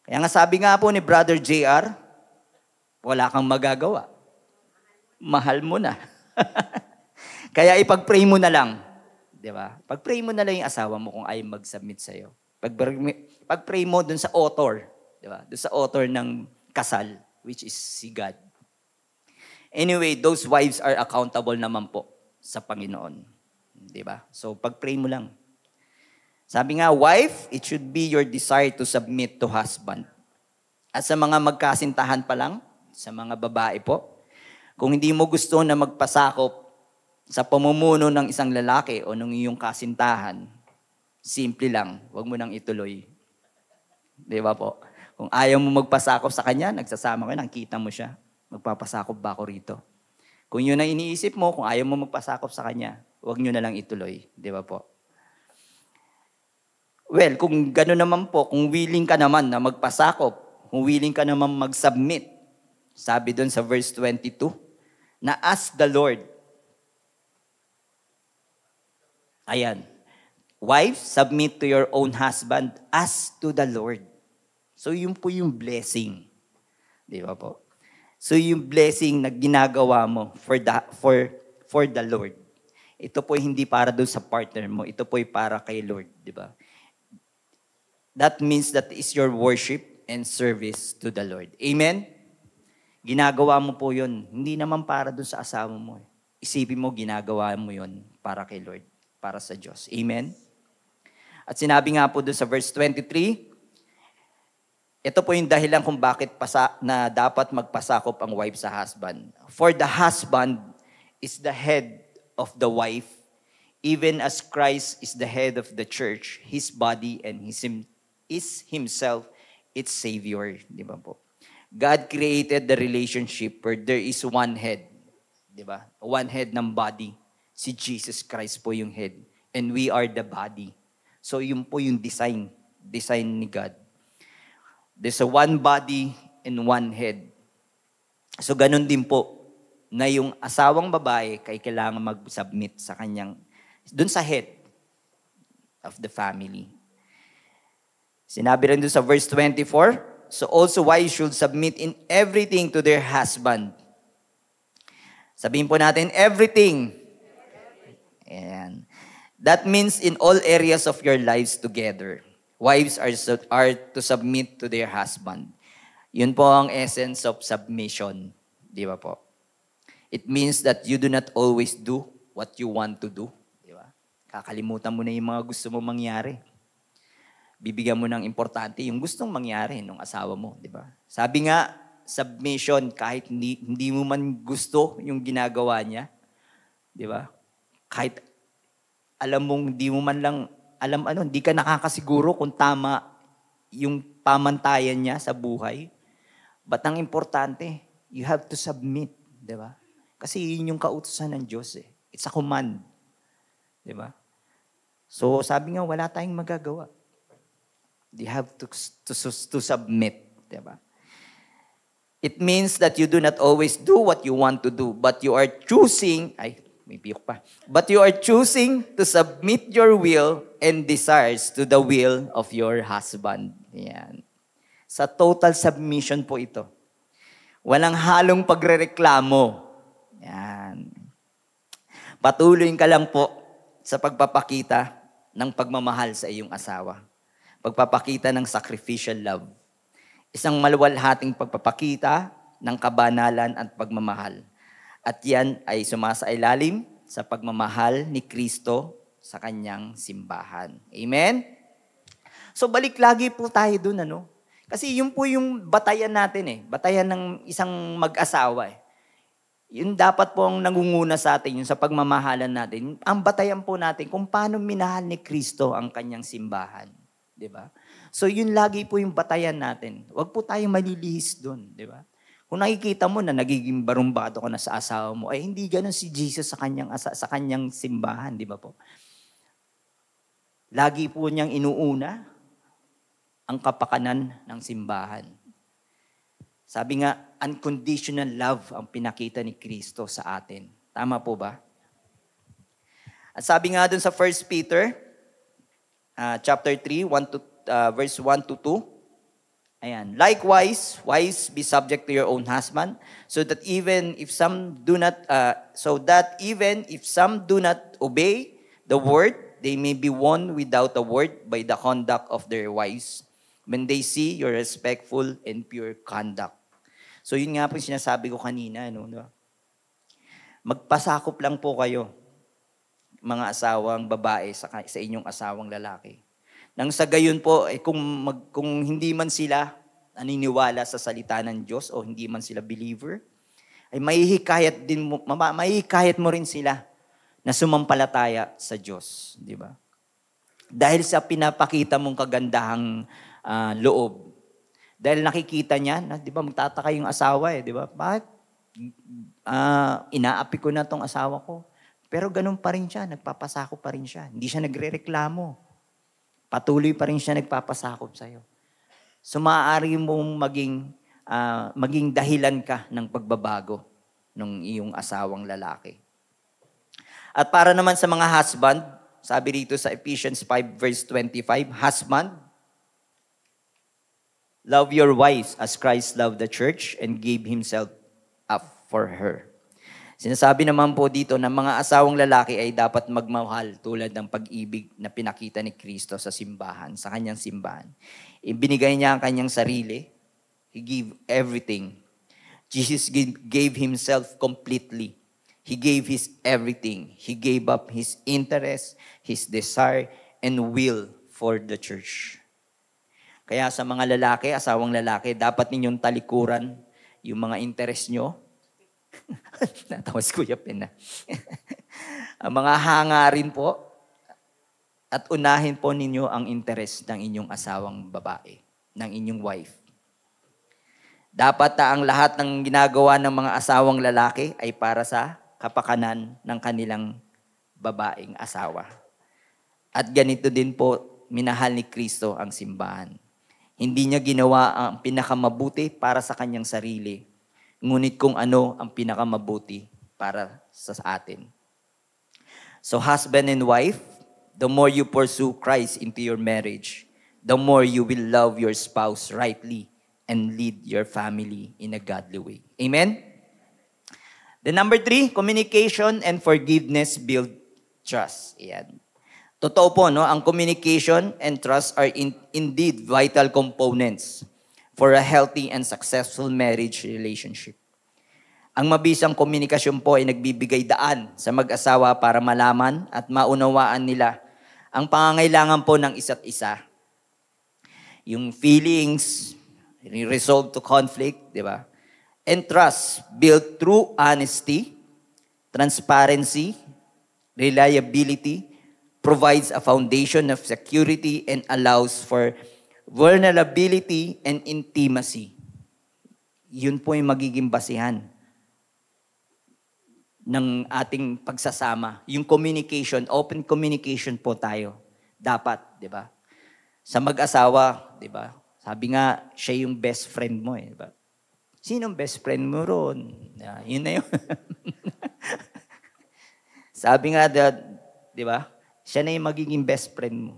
Kaya nga sabi nga po ni Brother JR, wala kang magagawa. Mahal mo na. Kaya ipag-pray mo na lang. Di ba? Pag-pray mo na lang yung asawa mo kung ayaw mag-submit sa'yo. Pag-pray mo dun sa author. Di ba? Dun sa author ng kasal, which is si God. Anyway, those wives are accountable naman po sa Panginoon. Di ba? So, pag-pray mo lang. Sabi nga, wife, it should be your desire to submit to husband. At sa mga magkasintahan pa lang, sa mga babae po, kung hindi mo gusto na magpasakop sa pamumuno ng isang lalaki o ng iyong kasintahan, simple lang, huwag mo nang ituloy. Di ba po? Kung ayaw mo magpasakop sa kanya, nagsasama ka, nakita mo siya, magpapasakop ba ako rito? Kung yun ang iniisip mo, kung ayaw mo magpasakop sa kanya, huwag nyo na lang ituloy. Di ba po? Well, kung gano'n naman po, kung willing ka naman na magpasakop, kung willing ka naman mag-submit, sabi doon sa verse 22, na ask the Lord. Ayan. Wives, submit to your own husband as to the Lord. So yun po yung blessing. Di ba po? So yung blessing na ginagawa mo for the Lord. Ito po hindi para doon sa partner mo. Ito po para kay Lord, di ba? That means that is your worship and service to the Lord. Amen? Ginagawa mo po yun. Hindi naman para doon sa asawa mo. Isipin mo, ginagawa mo yun para kay Lord, para sa Diyos. Amen? At sinabi nga po doon sa verse 23, ito po yung dahilan kung bakit na dapat magpasakop ang wife sa husband. For the husband is the head of the wife, even as Christ is the head of the church, his body, and is himself its Savior. Di ba po? God created the relationship where there is one head. Di ba? One head ng body. Si Jesus Christ po yung head. And we are the body. So yun po yung design ni God. There's a one body and one head. So ganun din po na yung asawang babae kailangan mag-submit sa kanyang, dun sa head of the family. Sinabi rin dun sa verse 24, so also wives should submit in everything to their husband. Sabihin po natin, everything. Ayan. That means in all areas of your lives together. Wives are to submit to their husband. Yun po ang essence of submission. Di ba po? It means that you do not always do what you want to do. Di ba? Kakalimutan mo na yung mga gusto mo mangyari. Bibigyan mo ng importante yung gustong mangyari ng asawa mo. Di ba? Sabi nga, submission, kahit hindi mo man gusto yung ginagawa niya. Di ba? Kahit alam mong hindi mo man lang hindi ka nakakasiguro kung tama yung pamantayan niya sa buhay. But ang importante, you have to submit, di ba? Kasi yun yung kautusan ng Diyos eh. It's a command. Di ba? So sabi nga, wala tayong magagawa. You have to submit, di ba? It means that you do not always do what you want to do, but you are choosing, but you are choosing to submit your will and desires to the will of your husband. Yan. Sa total submission po ito. Walang halong pagrereklamo. Yan. Patuloy ka lang po sa pagpapakita ng pagmamahal sa iyong asawa. Pagpapakita ng sacrificial love. Isang maluwalhating pagpapakita ng kabanalan at pagmamahal. At yan ay sumasailalim sa pagmamahal ni Kristo sa kanyang simbahan. Amen? So balik lagi po tayo dun, ano? Kasi yun po yung batayan natin eh. Batayan ng isang mag-asawa eh. Yun dapat po ang nangunguna sa atin, yung sa pagmamahalan natin. Ang batayan po natin kung paano minahal ni Kristo ang kanyang simbahan. Di ba? So yun lagi po yung batayan natin. Huwag po tayong malilihis dun. Di ba? Kung nakikita mo na nagiging barumbado ka na sa asawa mo, ay hindi ganun si Jesus sa kanyang simbahan, di ba po? Lagi po niyang inuuna ang kapakanan ng simbahan. Sabi nga, unconditional love ang pinakita ni Kristo sa atin. Tama po ba? At sabi nga dun sa 1 Peter, chapter 3, verse 1 to 2, ayan. Likewise, wives, be subject to your own husband, so that even if some do not obey the word, they may be won without a word by the conduct of their wives, when they see your respectful and pure conduct. So yun nga po yung sinasabi ko kanina, no? Magpasakop lang po kayo, mga asawang babae sa inyong asawang lalaki. Nang sa gayon po, kung hindi man sila naniniwala sa salita ng Diyos o hindi man sila believer, ay mahihikayat mo rin sila na sumampalataya sa Diyos, di ba? Dahil sa pinapakita mong kagandahang loob. Dahil nakikita niya, di ba, magtataka yung asawa di ba? Bakit? Inaapi ko na tong asawa ko. Pero ganun pa rin siya, nagpapasakop pa rin siya. Hindi siya nagrereklamo. Patuloy pa rin siya nagpapasakop sa'yo. So maaari mong maging dahilan ka ng pagbabago ng iyong asawang lalaki. At para naman sa mga husband, sabi rito sa Ephesians 5 verse 25, husband, love your wives as Christ loved the church and gave himself up for her. Sinasabi naman po dito na mga asawang lalaki ay dapat magmahal tulad ng pag-ibig na pinakita ni Kristo sa simbahan, sa kanyang simbahan. Ibinigay niya ang kanyang sarili. He gave everything. Jesus gave himself completely. He gave his everything. He gave up his interest, his desire, and will for the church. Kaya sa mga lalaki, asawang lalaki, dapat ninyong talikuran yung mga interest nyo. Natawa si Kuya Pen na. Ang mga hangarin po at unahin po ninyo ang interest ng inyong asawang babae, ng inyong wife. Dapat na ang lahat ng ginagawa ng mga asawang lalaki ay para sa kapakanan ng kanilang babaeng asawa. At ganito din po, minahal ni Kristo ang simbahan. Hindi niya ginawa ang pinakamabuti para sa kanyang sarili, ngunit kung ano ang pinakamabuti para sa atin. So husband and wife, the more you pursue Christ into your marriage, the more you will love your spouse rightly and lead your family in a godly way. Amen? The number 3, communication and forgiveness build trust. Ayan. Totoo po, no? Ang communication and trust are indeed vital components for a healthy and successful marriage relationship. Ang mabisang komunikasyon po ay nagbibigay daan sa mag-asawa para malaman at maunawaan nila ang pangangailangan po ng isa't isa. Yung feelings, resolve to conflict, di ba? And trust built through honesty, transparency, reliability, provides a foundation of security and allows for vulnerability and intimacy. Yun po yung magiging basihan ng ating pagsasama. Yung communication, open communication po tayo. Dapat, di ba? Sa mag-asawa, di ba? Sabi nga, siya yung best friend mo, di ba? Sinong best friend mo ron? Yun na yun. Sabi nga, di ba? Siya na yung magiging best friend mo.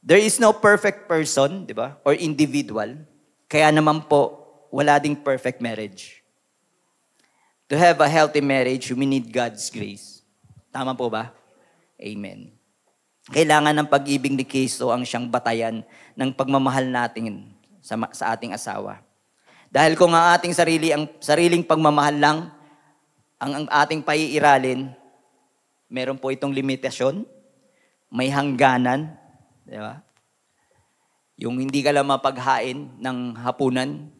There is no perfect person, di ba? Or individual. Kaya naman po, wala ding perfect marriage. To have a healthy marriage, we need God's grace. Tama po ba? Amen. Kailangan ng pag-ibig ni Kristo ang siyang batayan ng pagmamahal natin sa ating asawa. Dahil kung ang ating sariling pagmamahal lang ang ating paiiralin, meron po itong limitasyon, may hangganan, di ba? Yung hindi ka lang mapaghain ng hapunan,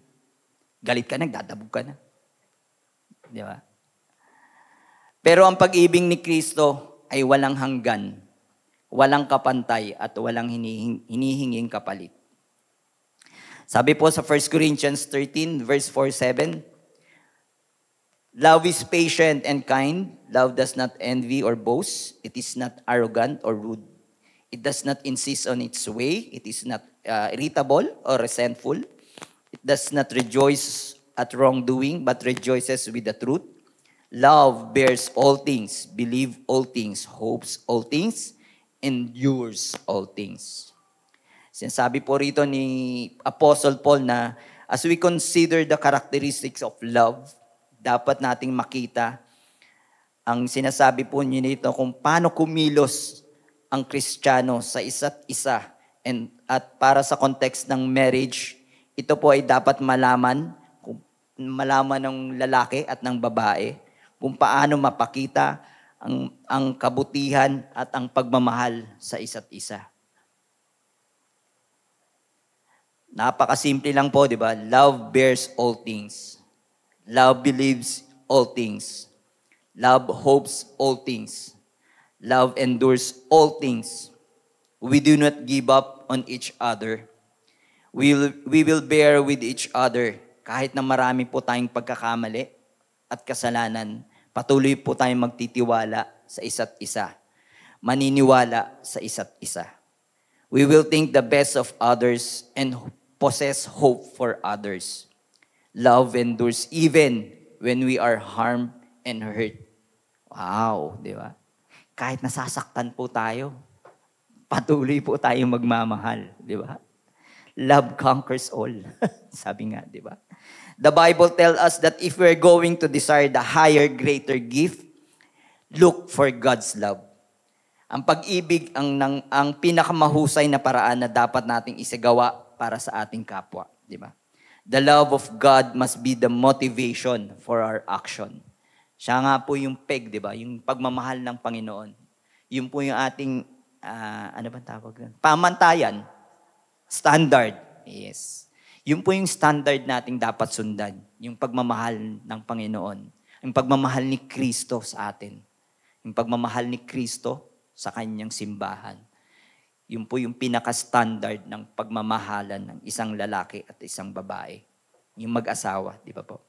galit ka na, dadabog ka na. Di ba? Pero ang pag-ibig ni Kristo ay walang hanggan, walang kapantay, at walang hinihinging kapalit. Sabi po sa 1 Corinthians 13, verse 4-7, Love is patient and kind. Love does not envy or boast. It is not arrogant or rude. It does not insist on its way. It is not irritable or resentful. It does not rejoice at wrongdoing, but rejoices with the truth. Love bears all things, believe all things, hopes all things, endures all things. Sinasabi po rito ni Apostle Paul na as we consider the characteristics of love, dapat nating makita ang sinasabi po niyo nito kung paano kumilos ang Kristiyano sa isa't isa. At para sa context ng marriage, ito po ay dapat malaman ng lalaki at ng babae kung paano mapakita ang kabutihan at ang pagmamahal sa isa't isa. Napakasimple lang po, di ba? Love bears all things. Love believes all things. Love hopes all things. Love endures all things. We do not give up on each other. We will bear with each other. Kahit na marami po tayong pagkakamali at kasalanan, patuloy po tayong magtitiwala sa isa't isa. Maniniwala sa isa't isa. We will think the best of others and possess hope for others. Love endures even when we are harmed and hurt. Wow, di ba? Kahit nasasaktan po tayo, patuloy po tayong magmamahal, di ba? Love conquers all. Sabi nga, di ba? The Bible tells us that if we're going to desire the higher, greater gift, look for God's love. Ang pag-ibig ang pinakamahusay na paraan na dapat nating isagawa para sa ating kapwa, di ba? The love of God must be the motivation for our action. Siya nga po yung peg, di ba? Yung pagmamahal ng Panginoon. Yun po yung ating, ano ba tawag nun? Pamantayan. Standard. Yes. Yun po yung standard nating dapat sundan. Yung pagmamahal ng Panginoon. Yung pagmamahal ni Kristo sa atin. Yung pagmamahal ni Kristo sa kanyang simbahan. Yun po yung pinaka-standard ng pagmamahalan ng isang lalaki at isang babae. Yung mag-asawa, di ba po?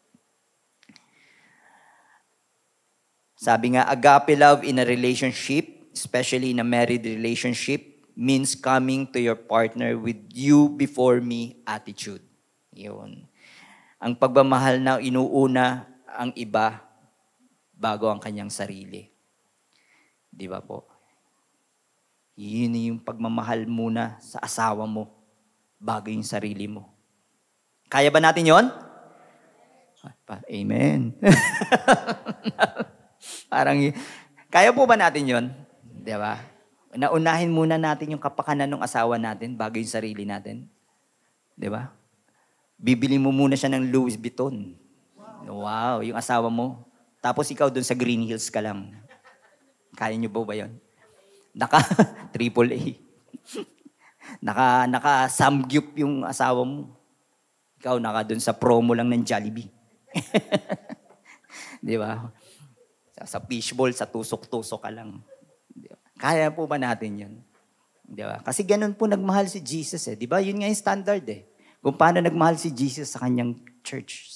Sabi nga, agape love in a relationship, especially in a married relationship, means coming to your partner with you before me attitude. Yun. Ang pagmamahal na inuuna ang iba bago ang kanyang sarili. Di ba po? Yun yung pagmamahal muna sa asawa mo bago yung sarili mo. Kaya ba natin yon? Amen. Parang, kaya po ba natin yon? Di ba? Naunahin muna natin yung kapakanan ng asawa natin bago yung sarili natin. Di ba? Bibili mo muna siya ng Louis Vuitton. Wow, yung asawa mo. Tapos ikaw dun sa Green Hills ka lang. Kaya niyo po ba yon? Naka AAA. Naka samgyup yung asawa mo. Ikaw naka dun sa promo lang ng Jollibee. Di ba? Sa fishbowl, sa tusok-tusok ka lang. Di ba? Kaya po ba natin yun? Di ba? Kasi ganun po nagmahal si Jesus eh. Di ba? Yun nga yung standard eh. Kung paano nagmahal si Jesus sa kanyang church,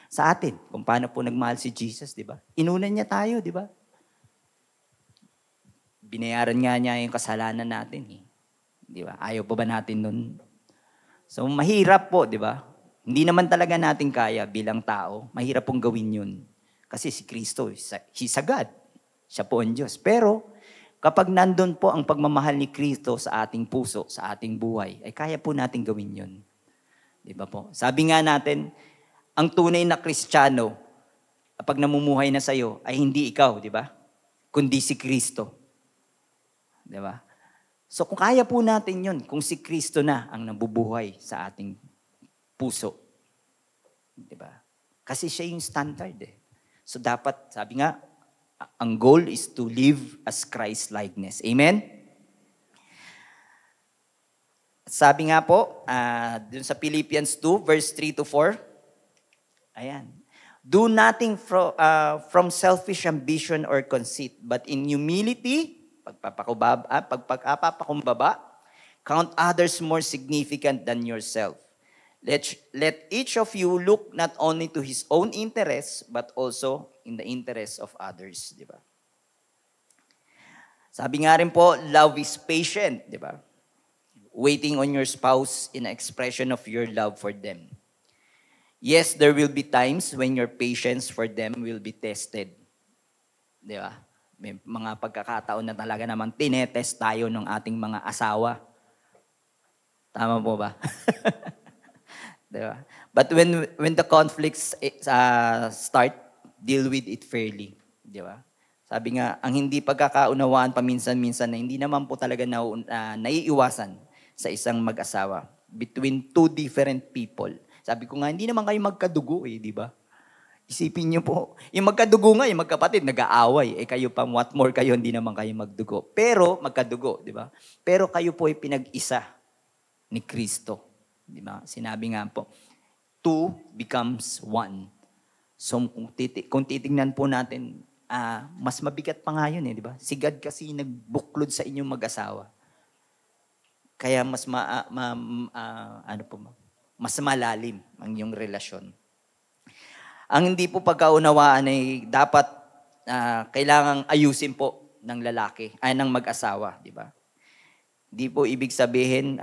sa atin. Kung paano po nagmahal si Jesus, di ba? Inunan niya tayo, di ba? Binayaran nga niya yung kasalanan natin. Eh. Di ba? Ayaw pa ba natin nun? So, mahirap po, di ba? Hindi naman talaga natin kaya bilang tao. Mahirap pong gawin yun. Kasi si Kristo, He's a God. Siya po ang Diyos. Pero, kapag nandun po ang pagmamahal ni Kristo sa ating puso, sa ating buhay, ay kaya po natin gawin yun. Di ba po? Sabi nga natin, ang tunay na Kristiyano, kapag namumuhay na sa'yo, ay hindi ikaw, di ba? Kundi si Kristo. Di ba? So kung kaya po natin yun, kung si Kristo na ang nabubuhay sa ating puso. Di ba? Kasi siya yung standard eh. So dapat, sabi nga, ang goal is to live as Christ-likeness. Amen? Sabi nga po, dun sa Philippians 2, verse 3-4, ayan. Do nothing from selfish ambition or conceit, but in humility, pagpapakumbaba, count others more significant than yourself. Let each of you look not only to his own interests, but also in the interests of others. Di ba? Sabi nga rin po, love is patient. Di ba? Waiting on your spouse in expression of your love for them. Yes, there will be times when your patience for them will be tested. Di ba? May mga pagkakataon na talaga naman tinetest tayo ng ating mga asawa. Tama po ba? Di ba? But when the conflicts start, deal with it fairly. Di ba? Sabi nga, ang hindi pagkakaunawaan paminsan-minsan na hindi naman po talaga naiiwasan sa isang mag-asawa between two different people. Sabi ko nga, hindi naman kayo magkadugo di ba? Isipin niyo po, yung magkadugo nga, yung magkapatid, nag-aaway. Kayo pa, what more kayo, hindi naman kayo magdugo. Pero, magkadugo, di ba? Pero kayo po ay pinag-isa ni Kristo. Di ba? Sinabi nga po, two becomes one. So, kung titingnan po natin, mas mabigat pa nga yun di ba? Si God kasi nagbuklod sa inyong mag-asawa. Kaya mas mas malalim ang iyong relasyon. Ang hindi po pagkaunawaan ay dapat kailangang ayusin po ng lalaki, ng mag-asawa, di ba? Di po ibig sabihin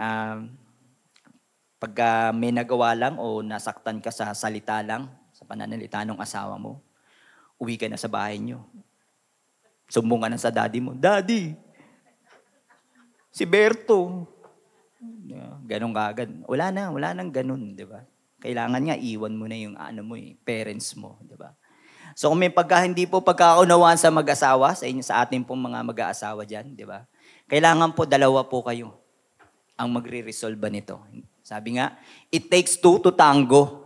pagka may nagawa lang o nasaktan ka sa salita lang, sa pananalita ng asawa mo, uwi ka na sa bahay nyo. Sumbong ka na sa daddy mo, Daddy, si Berto. Ganun kagad. Wala nang ganun, di ba? Kailangan nga iwan mo na yung parents mo, di ba? So kung may hindi po pagkakaunawaan sa mag-asawa, sa ating pong mga mag-aasawa diyan, di ba? Kailangan po dalawa po kayo ang magre-resolve nito. Sabi nga, it takes two to tango.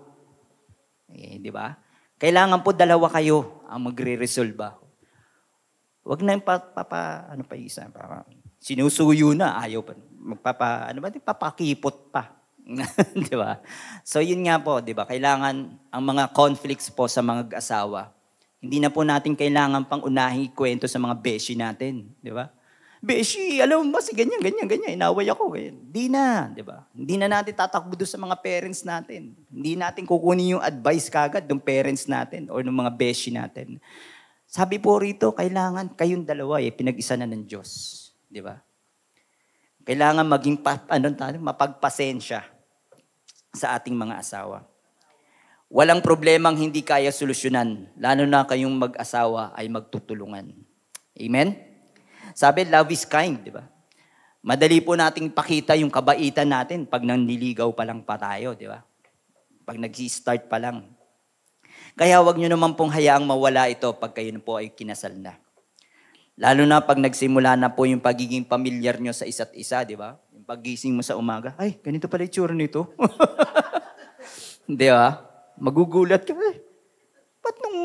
Di ba? Kailangan po dalawa kayo ang magre-resolve. Huwag na yung sinusuyo na, ayaw pa. Papakipot pa. Di ba? So yun nga po, di ba? Kailangan ang mga conflicts po sa mga asawa. Hindi na po natin kailangan pang unahin kwento sa mga beshi natin, di ba? Beshi, alam mo ba si ganyan, inaway ako. Hindi na, di ba? Hindi na natin tatakbo doon sa mga parents natin. Hindi natin kukunin yung advice kagad ng parents natin or ng mga beshi natin. Sabi po rito, kailangan kayong dalawa pinag-isa na ng Diyos, di ba? Kailangan maging mapagpasensya sa ating mga asawa. Walang problemang hindi kaya solusyonan, lalo na kayong mag-asawa ay magtutulungan. Amen? Sabi, love is kind, di ba? Madali po nating pakita yung kabaitan natin pag nanliligaw pa lang pa tayo, di ba? Pag nag-start pa lang. Kaya wag nyo naman pong hayaang mawala ito pag kayo po ay kinasal na. Lalo na pag nagsimula na po yung pagiging pamilyar nyo sa isa't isa, di ba? Yung paggising mo sa umaga, ay, ganito pala yung tsura nito. Di ba? Magugulat ka, ba't nung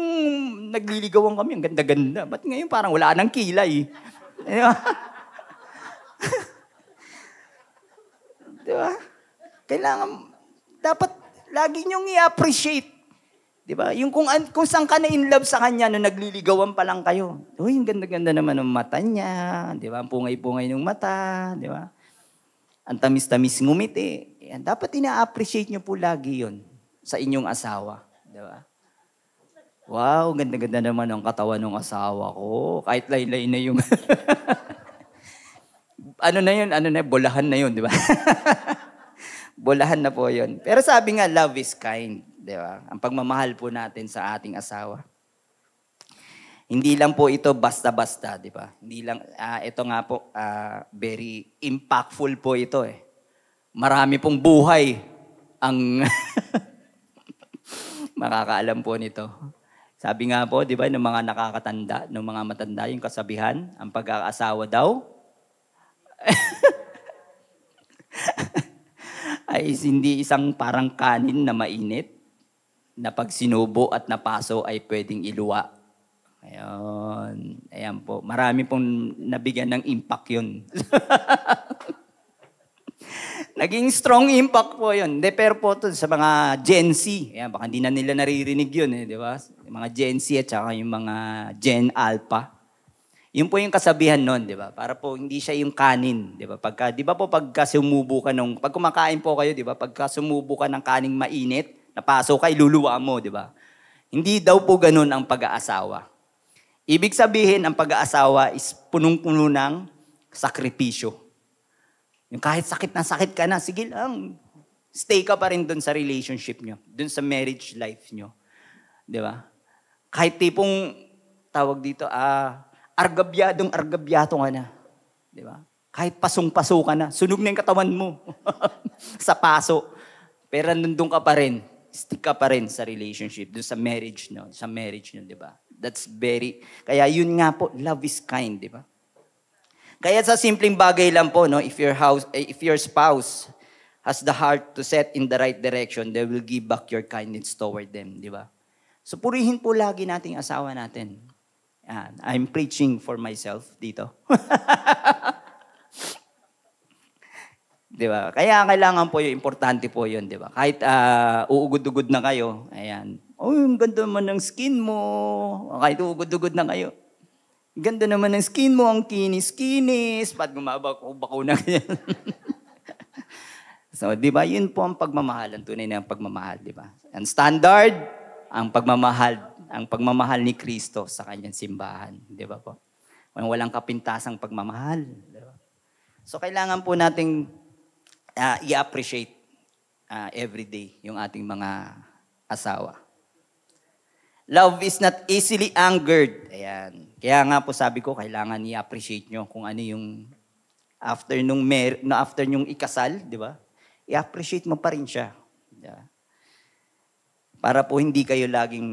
nagliligawan kami, ang ganda-ganda? Ba't ngayon parang wala nang kilay? Di ba? Di ba? Kailangan, dapat lagi nyong i-appreciate. Di ba? Yung kung saan ka na in love sa kanya nung nagliligawan pa lang kayo. Uy, ang ganda-ganda naman ng mata niya. Di ba? Ang pungay-pungay ng mata. Di ba? Ang tamis-tamis ngumiti. Yan. Dapat ina-appreciate nyo po lagi yon sa inyong asawa. Di ba? Wow, ganda-ganda naman ang katawan ng asawa ko. Kahit laylay na yung... bolahan na yun, di ba? Bolahan na po yun. Pero sabi nga, love is kind. Di ba? Ang pagmamahal po natin sa ating asawa. Hindi lang po ito basta-basta, di ba? Hindi lang, ito nga po, very impactful po ito Marami pong buhay ang makakaalam po nito. Sabi nga po, di ba, ng mga nakakatanda, ng mga matanda, yung kasabihan, ang pag-aasawa daw, ay hindi isang parang kanin na mainit, na pag sinubo at napaso ay pwedeng iluwa. Ayun. Ayan po. Marami pong nabigyan ng impact yun. Naging strong impact po yun. De, pero po to, sa mga Gen Z, ayan, baka hindi na nila naririnig yun, di ba? Yung mga Gen Z at saka yung mga Gen Alpha. Yun po yung kasabihan nun, di ba? Para po hindi siya yung kanin, di ba? Di ba po pagka sumubo ka pag kumakain po kayo, di ba? Pagka sumubo ka ng kaning mainit, napasok ka, iluluwa mo, di ba? Hindi daw po ganun ang pag-aasawa. Ibig sabihin, ang pag-aasawa is punong-puno ng sakripisyo. Yung kahit sakit ka na, sige lang, stay ka pa rin dun sa relationship nyo, dun sa marriage life nyo. Di ba? Kahit tipong, tawag dito, argabyado ka na. Di ba? Kahit pasong-paso ka na, sunog na yung katawan mo sa paso. Pero nandun ka pa rin, stick ka pa rin sa relationship, dun sa marriage nyo, di ba? Kaya yun nga po, love is kind, di ba? Kaya sa simpleng bagay lang po, no, if your spouse has the heart to set in the right direction, they will give back your kindness toward them, di ba? So purihin po lagi nating asawa natin. Yan. I'm preaching for myself dito. Di ba? Kaya kailangan po yun, importante po yun, di ba? Kahit uugod-ugod na kayo, ayan. Oh, yung ganda naman ng skin mo. Kahit uugod-ugod na kayo. Ganda naman ng skin mo, ang kinis-kinis. Ba't gumabako na ganyan? So, di ba? Yun po ang pagmamahal, ang tunay na pagmamahal, di ba? Ang standard, ang pagmamahal ni Kristo sa kanyang simbahan. Di ba po? Walang kapintasang pagmamahal. Di ba? So, kailangan po nating i-appreciate everyday yung ating mga asawa. Love is not easily angered. Ayan. Kaya nga po sabi ko, kailangan i-appreciate nyo kung ano yung after nung ikasal, di ba? I-appreciate mo pa rin siya. Di ba? Para po hindi kayo laging,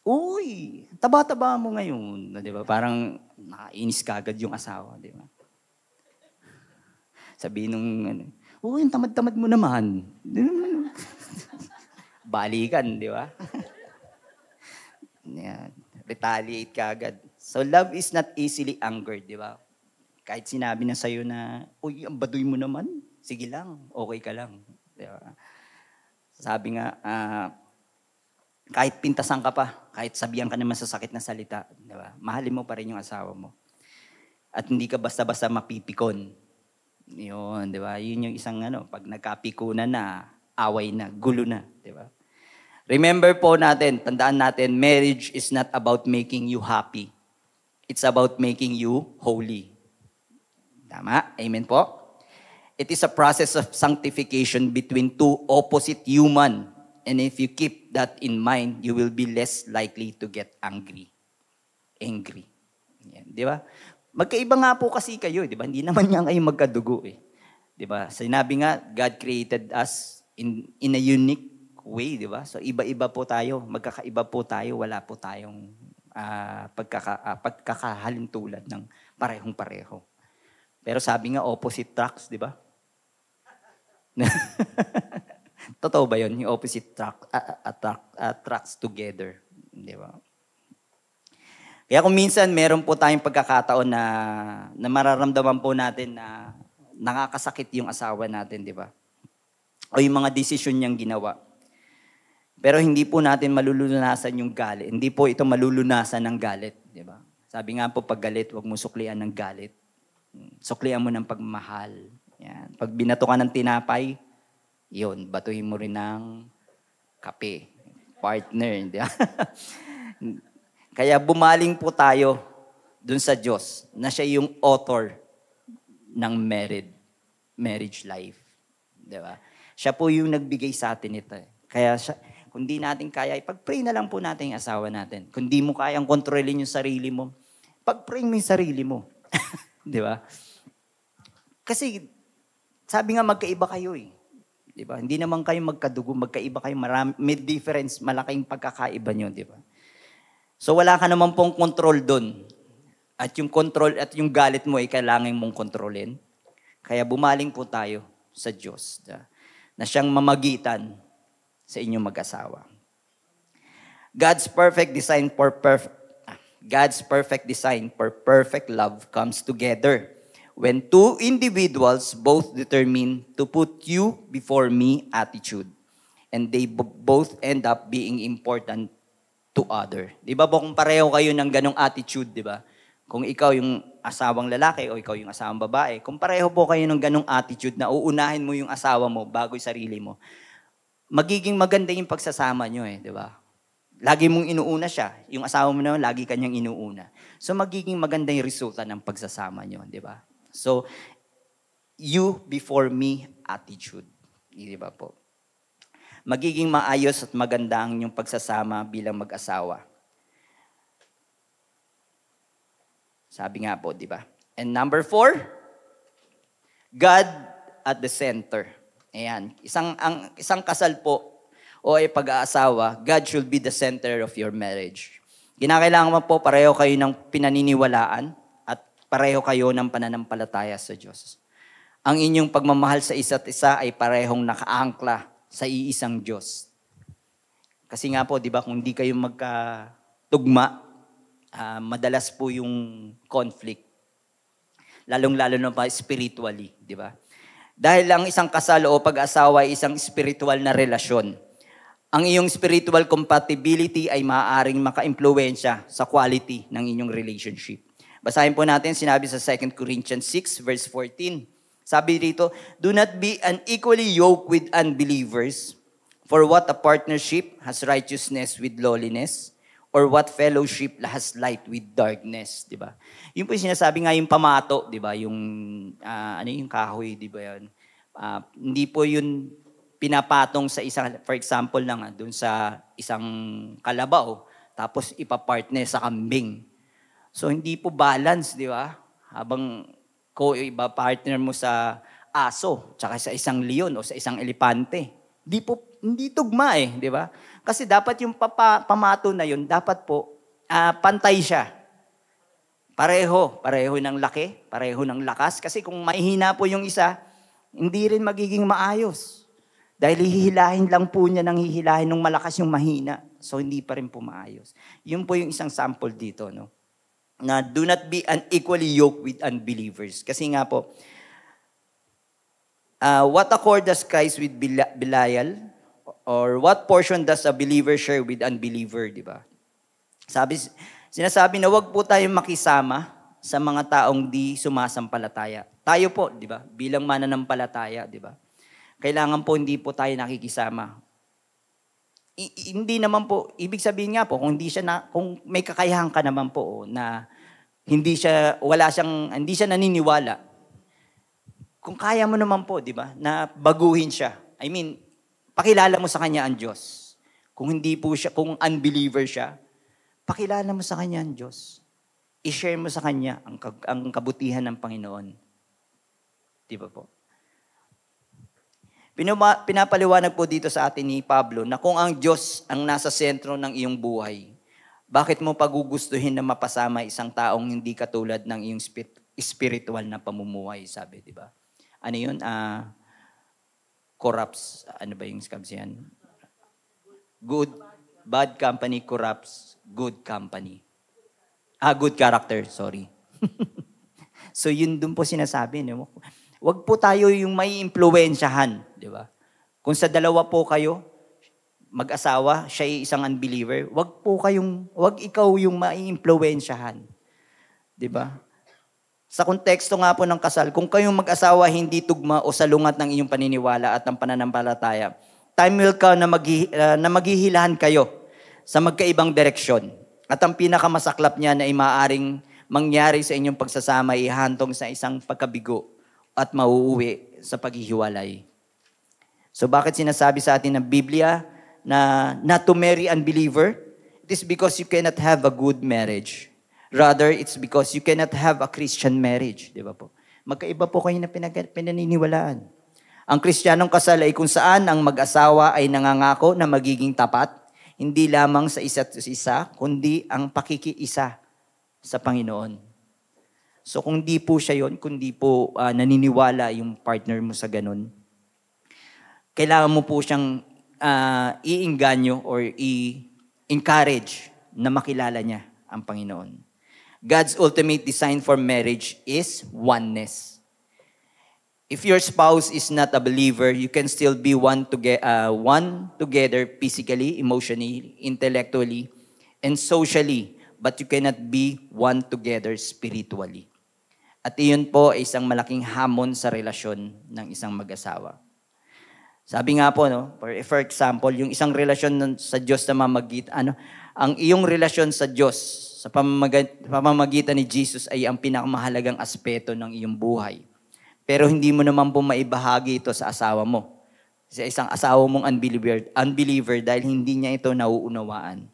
uy, taba-taba mo ngayon. Di ba? Parang nakainis ka agad yung asawa. Di ba? Sabihin nung, uy, yung tamad-tamad mo naman. Balikan, di ba? Yan. Retaliate ka agad. So love is not easily angered, di ba? Kahit sinabi na sa'yo na, uy, ang baduy mo naman, sige lang, okay ka lang. Di ba? Sabi nga, kahit pintasan ka pa, kahit sabihan ka naman sa sakit na salita, di ba? Mahalin mo pa rin yung asawa mo. At hindi ka basta-basta mapipikon. Yun, di ba? Yun yung isang pag nagkapikunan na, away na, gulo na, di ba? Remember po natin, tandaan natin, marriage is not about making you happy. It's about making you holy. Tama? Amen po? It is a process of sanctification between two opposite human. And if you keep that in mind, you will be less likely to get angry. Yan, di ba? Magkaiba nga po kasi kayo, di ba? Hindi naman nga kayo magkadugo eh. Di ba? Sinabi nga, God created us in a unique way, di ba? So iba-iba po tayo, magkakaiba po tayo, wala po tayong pagkakahalintulad ng parehong-pareho. Pero sabi nga opposite tracks, di ba? Totoo ba 'yon? Yung opposite tracks together, di ba? Kaya kung minsan meron po tayong pagkakataon na mararamdaman po natin na nakakasakit yung asawa natin, di ba? O yung mga desisyon niyang ginawa. Pero hindi po natin malulunasan yung galit. Hindi po ito malulunasan ng galit, di ba? Sabi nga po, pag galit, huwag mo suklian ng galit. Suklian mo ng pagmamahal. Yan. Pag binato ka ng tinapay, yun, batuhin mo rin ng kape. Partner, di ba? Kaya bumaling po tayo dun sa Diyos na siya yung author ng marriage life. Di ba? Siya po yung nagbigay sa atin ito. Kaya kung di natin kaya, ipag-pray na lang po natin yung asawa natin. Kung di mo kayang kontrolin yung sarili mo, pag-pray mo yung sarili mo. Di ba? Kasi, sabi nga magkaiba kayo eh. Di ba? Hindi naman kayo magkadugo, magkaiba kayo, may difference, malaking pagkakaiba nyo, di ba? So wala ka naman pong control doon. At yung control at yung galit mo ay kailangan mong kontrolin. Kaya bumaling po tayo sa Diyos na siyang mamagitan sa inyong mag-asawa. God's perfect design for perfect love comes together when two individuals both determine to put you before me attitude, and they both end up being important to other. Di ba po kung pareho kayo ng ganong attitude, di ba? Kung ikaw yung asawang lalaki o ikaw yung asawang babae, kung pareho po kayo ng ganong attitude na uunahin mo yung asawa mo bago yung sarili mo, magiging maganda yung pagsasama nyo di ba? Lagi mong inuuna siya. Yung asawa mo naman, lagi kanyang inuuna. So, magiging maganda yung resulta ng pagsasama nyo, di ba? So, you before me attitude. Di ba po? Magiging maayos at maganda ang inyong pagsasama bilang mag-asawa. Sabi nga po, di ba? And number 4, God at the center. Ayan. Isang kasal po o ay pag-aasawa, God should be the center of your marriage. Kinakailangan mo po pareho kayo ng pinaniniwalaan at pareho kayo ng pananampalataya sa Diyos. Ang inyong pagmamahal sa isa't isa ay parehong nakaangkla sa iisang Diyos. Kasi nga po, di ba, kung di kayo magkatugma, madalas po yung conflict. Lalong-lalo na pa spiritually, di ba? Dahil ang isang kasal o pag-asawa ay isang spiritual na relasyon. Ang iyong spiritual compatibility ay maaaring maka-impluwensya sa quality ng inyong relationship. Basahin po natin, sinabi sa 2 Corinthians 6 verse 14. Sabi dito, do not be unequally yoked with unbelievers, for what a partnership has righteousness with lowliness, or what fellowship has light with darkness, di ba? Yun po yung sinasabi nga yung pamato, di ba? Yung, yung kahoy, di ba yan? Hindi po yun pinapatong sa isang, for example lang, dun sa isang kalabaw, tapos ipapartner sa kambing. So, hindi po balance, di ba? Habang iba partner mo sa aso, tsaka sa isang leon o sa isang elepante. Hindi tugma di ba? Kasi dapat yung pamato na yun, dapat po, pantay siya. Pareho ng laki, pareho ng lakas. Kasi kung mahihina po yung isa, hindi rin magiging maayos. Dahil hihilahin lang po niya ng hihilahin ng malakas yung mahina. So, hindi pa rin po maayos. Yun po yung isang sample dito, no? Na do not be unequally yoked with unbelievers. Kasi nga po, what accord does Christ with Belial? Or what portion does a believer share with unbeliever, di ba? Sinasabi na wag po tayong makisama sa mga taong di sumasampalataya. Tayo po, di ba? Bilang mananampalataya, di ba? Kailangan po hindi po tayo nakikisama. Hindi naman po, ibig sabihin nga po, kung may kakayahan ka naman po na hindi siya naniniwala. Kung kaya mo naman po, di ba, na baguhin siya. I mean, pakilala mo sa kanya ang Diyos. Kung unbeliever siya, pakilala mo sa kanya ang Diyos. I-share mo sa kanya ang kabutihan ng Panginoon. Di ba po? Pinapaliwanag po dito sa atin ni Pablo na kung ang Diyos ang nasa sentro ng iyong buhay, bakit mo pagugustuhin na mapasama isang taong hindi katulad ng iyong spiritual na pamumuhay, sabi, di ba? Ano yun? Corrupts, ano ba yung scabs yan? Bad company corrupts good company. Good character, sorry. So yun dun po sinasabi, no? Wag po tayo yung may impluwensyahan, di ba? Kung sa dalawa po kayo, mag-asawa, siya ay isang unbeliever, wag ikaw yung mai-impluwensyahan. Di ba? Sa konteksto nga po ng kasal, kung kayong mag-asawa hindi tugma o salungat ng inyong paniniwala at ng pananampalataya, time will come na maghihilahan kayo sa magkaibang direksyon. At ang pinakamasaklap niya na ay maaaring mangyari sa inyong pagsasama ay hantong sa isang pagkabigo at mauuwi sa paghihiwalay. So bakit sinasabi sa atin ng Biblia na not to marry unbeliever? It is because you cannot have a good marriage. Rather, it's because you cannot have a Christian marriage. Di ba po? Magkaiba po kayo na pinaniniwalaan. Ang Kristiyanong kasal ay kung saan ang mag-asawa ay nangangako na magiging tapat, hindi lamang sa isa't isa, kundi ang pakikiisa sa Panginoon. So kung di po siya yun, kung di po naniniwala yung partner mo sa ganun, kailangan mo po siyang iinganyo or i-encourage na makilala niya ang Panginoon. God's ultimate design for marriage is oneness. If your spouse is not a believer, you can still be one together physically, emotionally, intellectually, and socially, but you cannot be one together spiritually. At iyon po ay isang malaking hamon sa relasyon ng isang mag-asawa. Sabi nga po, no, for example, yung isang relasyon sa Diyos na ang iyong relasyon sa Diyos, sa pamamagitan ni Jesus ay ang pinakamahalagang aspeto ng iyong buhay. Pero hindi mo naman po maibahagi ito sa asawa mo. Sa isang asawa mong unbeliever dahil hindi niya ito nauunawaan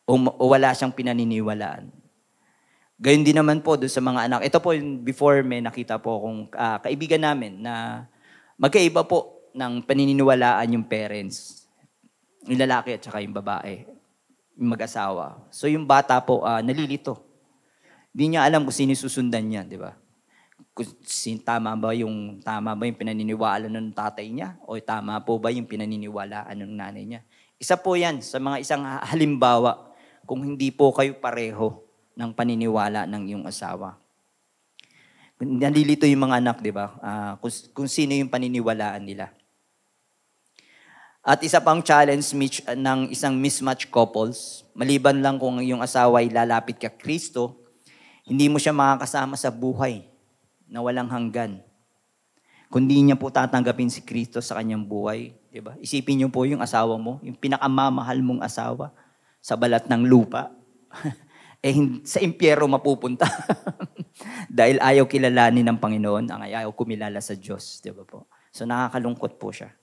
o wala siyang pinaniniwalaan. Gayun din naman po doon sa mga anak. Ito po yung before may nakita po akong kaibigan namin na magkaiba po ng paniniwalaan yung parents. Yung lalaki at saka yung babae. Yung mag-asawa. So yung bata po nalilito. Hindi niya alam kung sino susundan niya, di ba? Kung tama ba yung pinaniniwalaan ng tatay niya o tama po ba yung pinaniniwalaan ng nanay niya. Isa po yan sa mga isang halimbawa kung hindi po kayo pareho ng paniniwala ng iyong asawa. Nalilito yung mga anak, di ba? Kung sino yung paniniwalaan nila. At isa pang challenge ng isang mismatch couples, maliban lang kung yung asawa ay lalapit kay Kristo, hindi mo siya makakasama sa buhay na walang hanggan. Kundi niya po tatanggapin si Kristo sa kanyang buhay. Diba? Isipin niyo po yung asawa mo, yung pinakamamahal mong asawa sa balat ng lupa. Sa impyerno mapupunta. Dahil ayaw kilalanin ng Panginoon, ang ayaw kumilala sa Diyos. Diba po? So nakakalungkot po siya.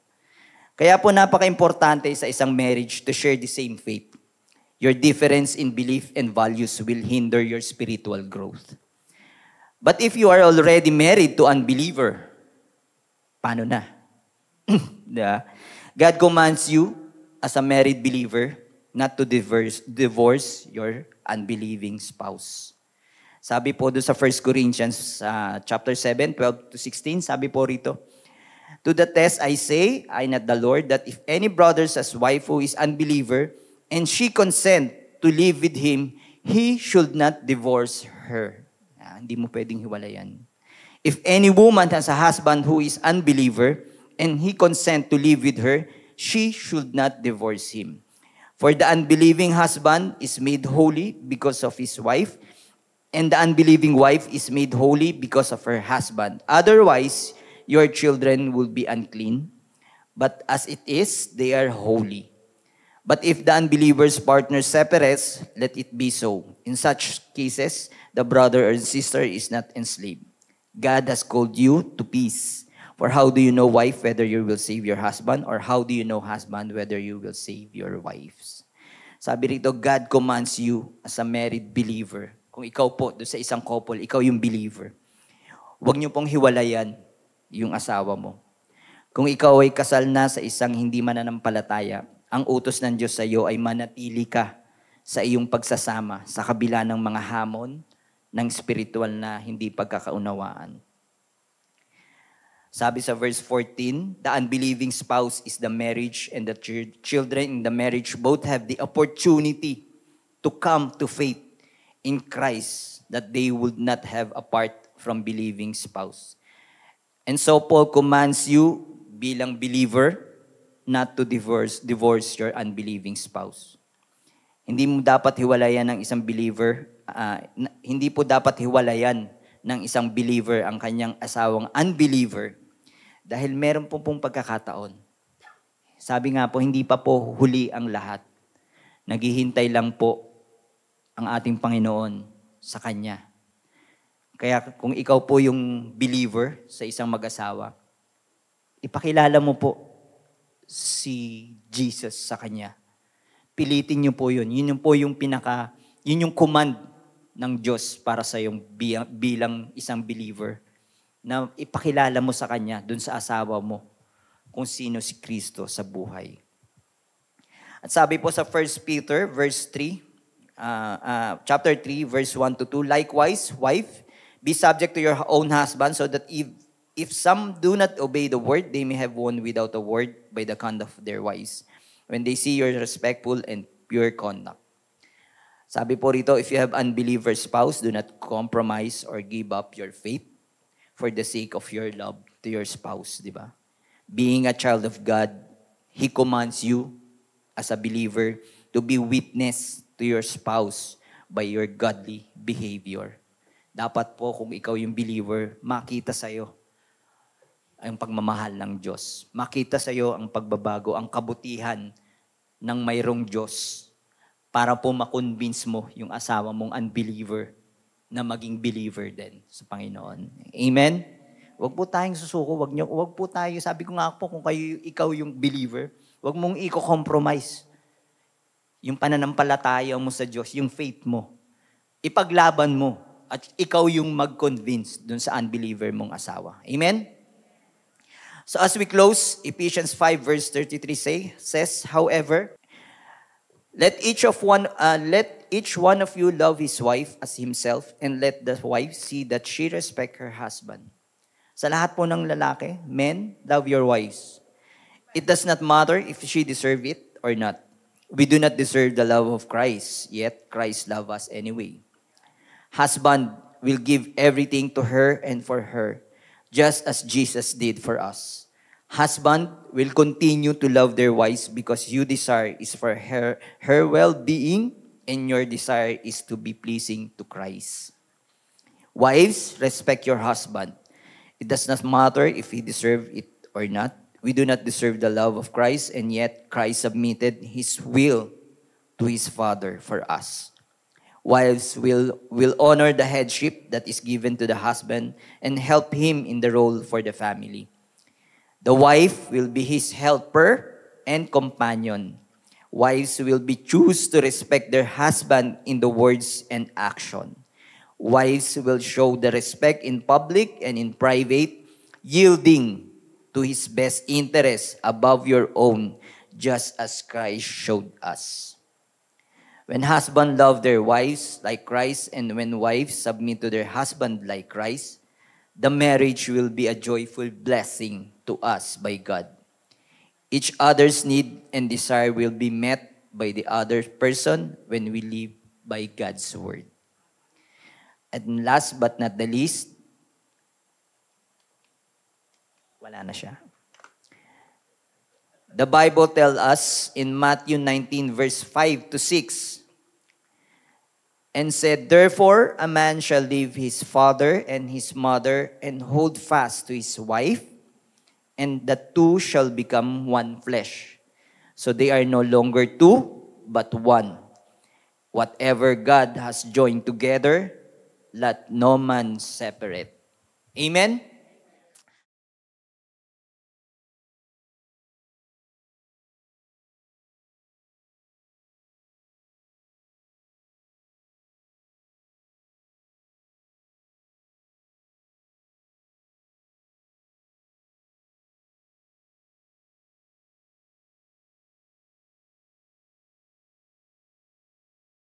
Kaya po napaka-importante sa isang marriage to share the same faith. Your difference in belief and values will hinder your spiritual growth. But if you are already married to unbeliever, paano na? God commands you as a married believer not to divorce your unbelieving spouse. Sabi po doon sa 1 Corinthians chapter 7, 12 to 16, sabi po rito, to the test I say, I not the Lord, that if any brother has wife who is unbeliever, and she consent to live with him, he should not divorce her. Hindi mo pwedeng hiwalayan. If any woman has a husband who is unbeliever, and he consent to live with her, she should not divorce him. For the unbelieving husband is made holy because of his wife, and the unbelieving wife is made holy because of her husband. Otherwise, your children will be unclean, but as it is, they are holy. But if the unbeliever's partner separates, let it be so. In such cases, the brother or sister is not enslaved. God has called you to peace. For how do you know, wife, whether you will save your husband? Or how do you know, husband, whether you will save your wives? Sabi rito, God commands you as a married believer. Kung ikaw po, doon sa isang couple, ikaw yung believer. Huwag niyo pong hiwalayan yung asawa mo. Kung ikaw ay kasal na sa isang hindi mananampalataya, ang utos ng Diyos sa iyo ay manatili ka sa iyong pagsasama sa kabila ng mga hamon ng spiritual na hindi pagkakaunawaan. Sabi sa verse 14, the unbelieving spouse is the marriage, and the children in the marriage both have the opportunity to come to faith in Christ that they would not have apart from believing spouse. And so Paul commands you bilang believer not to divorce your unbelieving spouse. Hindi mo dapat hiwalayan ng isang believer, hindi po dapat hiwalayan ng isang believer ang kanyang asawang unbeliever dahil meron pong pagkakataon. Sabi nga po, hindi pa po huli ang lahat. Naghihintay lang po ang ating Panginoon sa Kanya. Kaya kung ikaw po yung believer sa isang mag-asawa, ipakilala mo po si Jesus sa Kanya. Pilitin niyo po yun. Yun po yung yun yung command ng Diyos para sa yung bilang isang believer. Na ipakilala mo sa Kanya, dun sa asawa mo, kung sino si Kristo sa buhay. At sabi po sa 1 Peter verse 3, chapter 3, verse 1 to 2, likewise, wife, be subject to your own husband, so that if some do not obey the word, they may have won without a word by the conduct of their wives, when they see your respectful and pure conduct. Sabi po rito, if you have unbeliever spouse, do not compromise or give up your faith for the sake of your love to your spouse, di ba? Being a child of God, He commands you as a believer to be witness to your spouse, by your godly behavior. Dapat po kung ikaw yung believer, makita sa'yo ang pagmamahal ng Diyos. Makita sa'yo ang pagbabago, ang kabutihan ng mayroong Diyos para po makonvince mo yung asawa mong unbeliever na maging believer din sa Panginoon. Amen? Huwag po tayong susuko, huwag po tayo, sabi ko nga po, kung ikaw yung believer, huwag mong i-compromise yung pananampalataya mo sa Diyos, yung faith mo. Ipaglaban mo at ikaw yung mag-convince dun sa unbeliever mong asawa. Amen? So as we close, Ephesians 5 verse 33 says, however, let each one of you love his wife as himself, and let the wife see that she respect her husband. Sa lahat po ng lalaki, men, love your wives. It does not matter if she deserve it or not. We do not deserve the love of Christ, yet Christ loves us anyway. Husband will give everything to her and for her, just as Jesus did for us. Husband will continue to love their wives because your desire is for her well-being, and your desire is to be pleasing to Christ. Wives, respect your husband. It does not matter if he deserves it or not. We do not deserve the love of Christ, and yet Christ submitted his will to his Father for us. Wives will honor the headship that is given to the husband and help him in the role for the family. The wife will be his helper and companion. Wives will choose to respect their husband in the words and action. Wives will show the respect in public and in private, yielding to his best interest above your own, just as Christ showed us. When husbands love their wives like Christ, and when wives submit to their husband like Christ, the marriage will be a joyful blessing to us by God. Each other's need and desire will be met by the other person when we live by God's word. And last but not the least, wala na siya. The Bible tells us in Matthew 19 verse 5 to 6, and said, therefore a man shall leave his father and his mother and hold fast to his wife, and the two shall become one flesh. So they are no longer two, but one. Whatever God has joined together, let no man separate. Amen?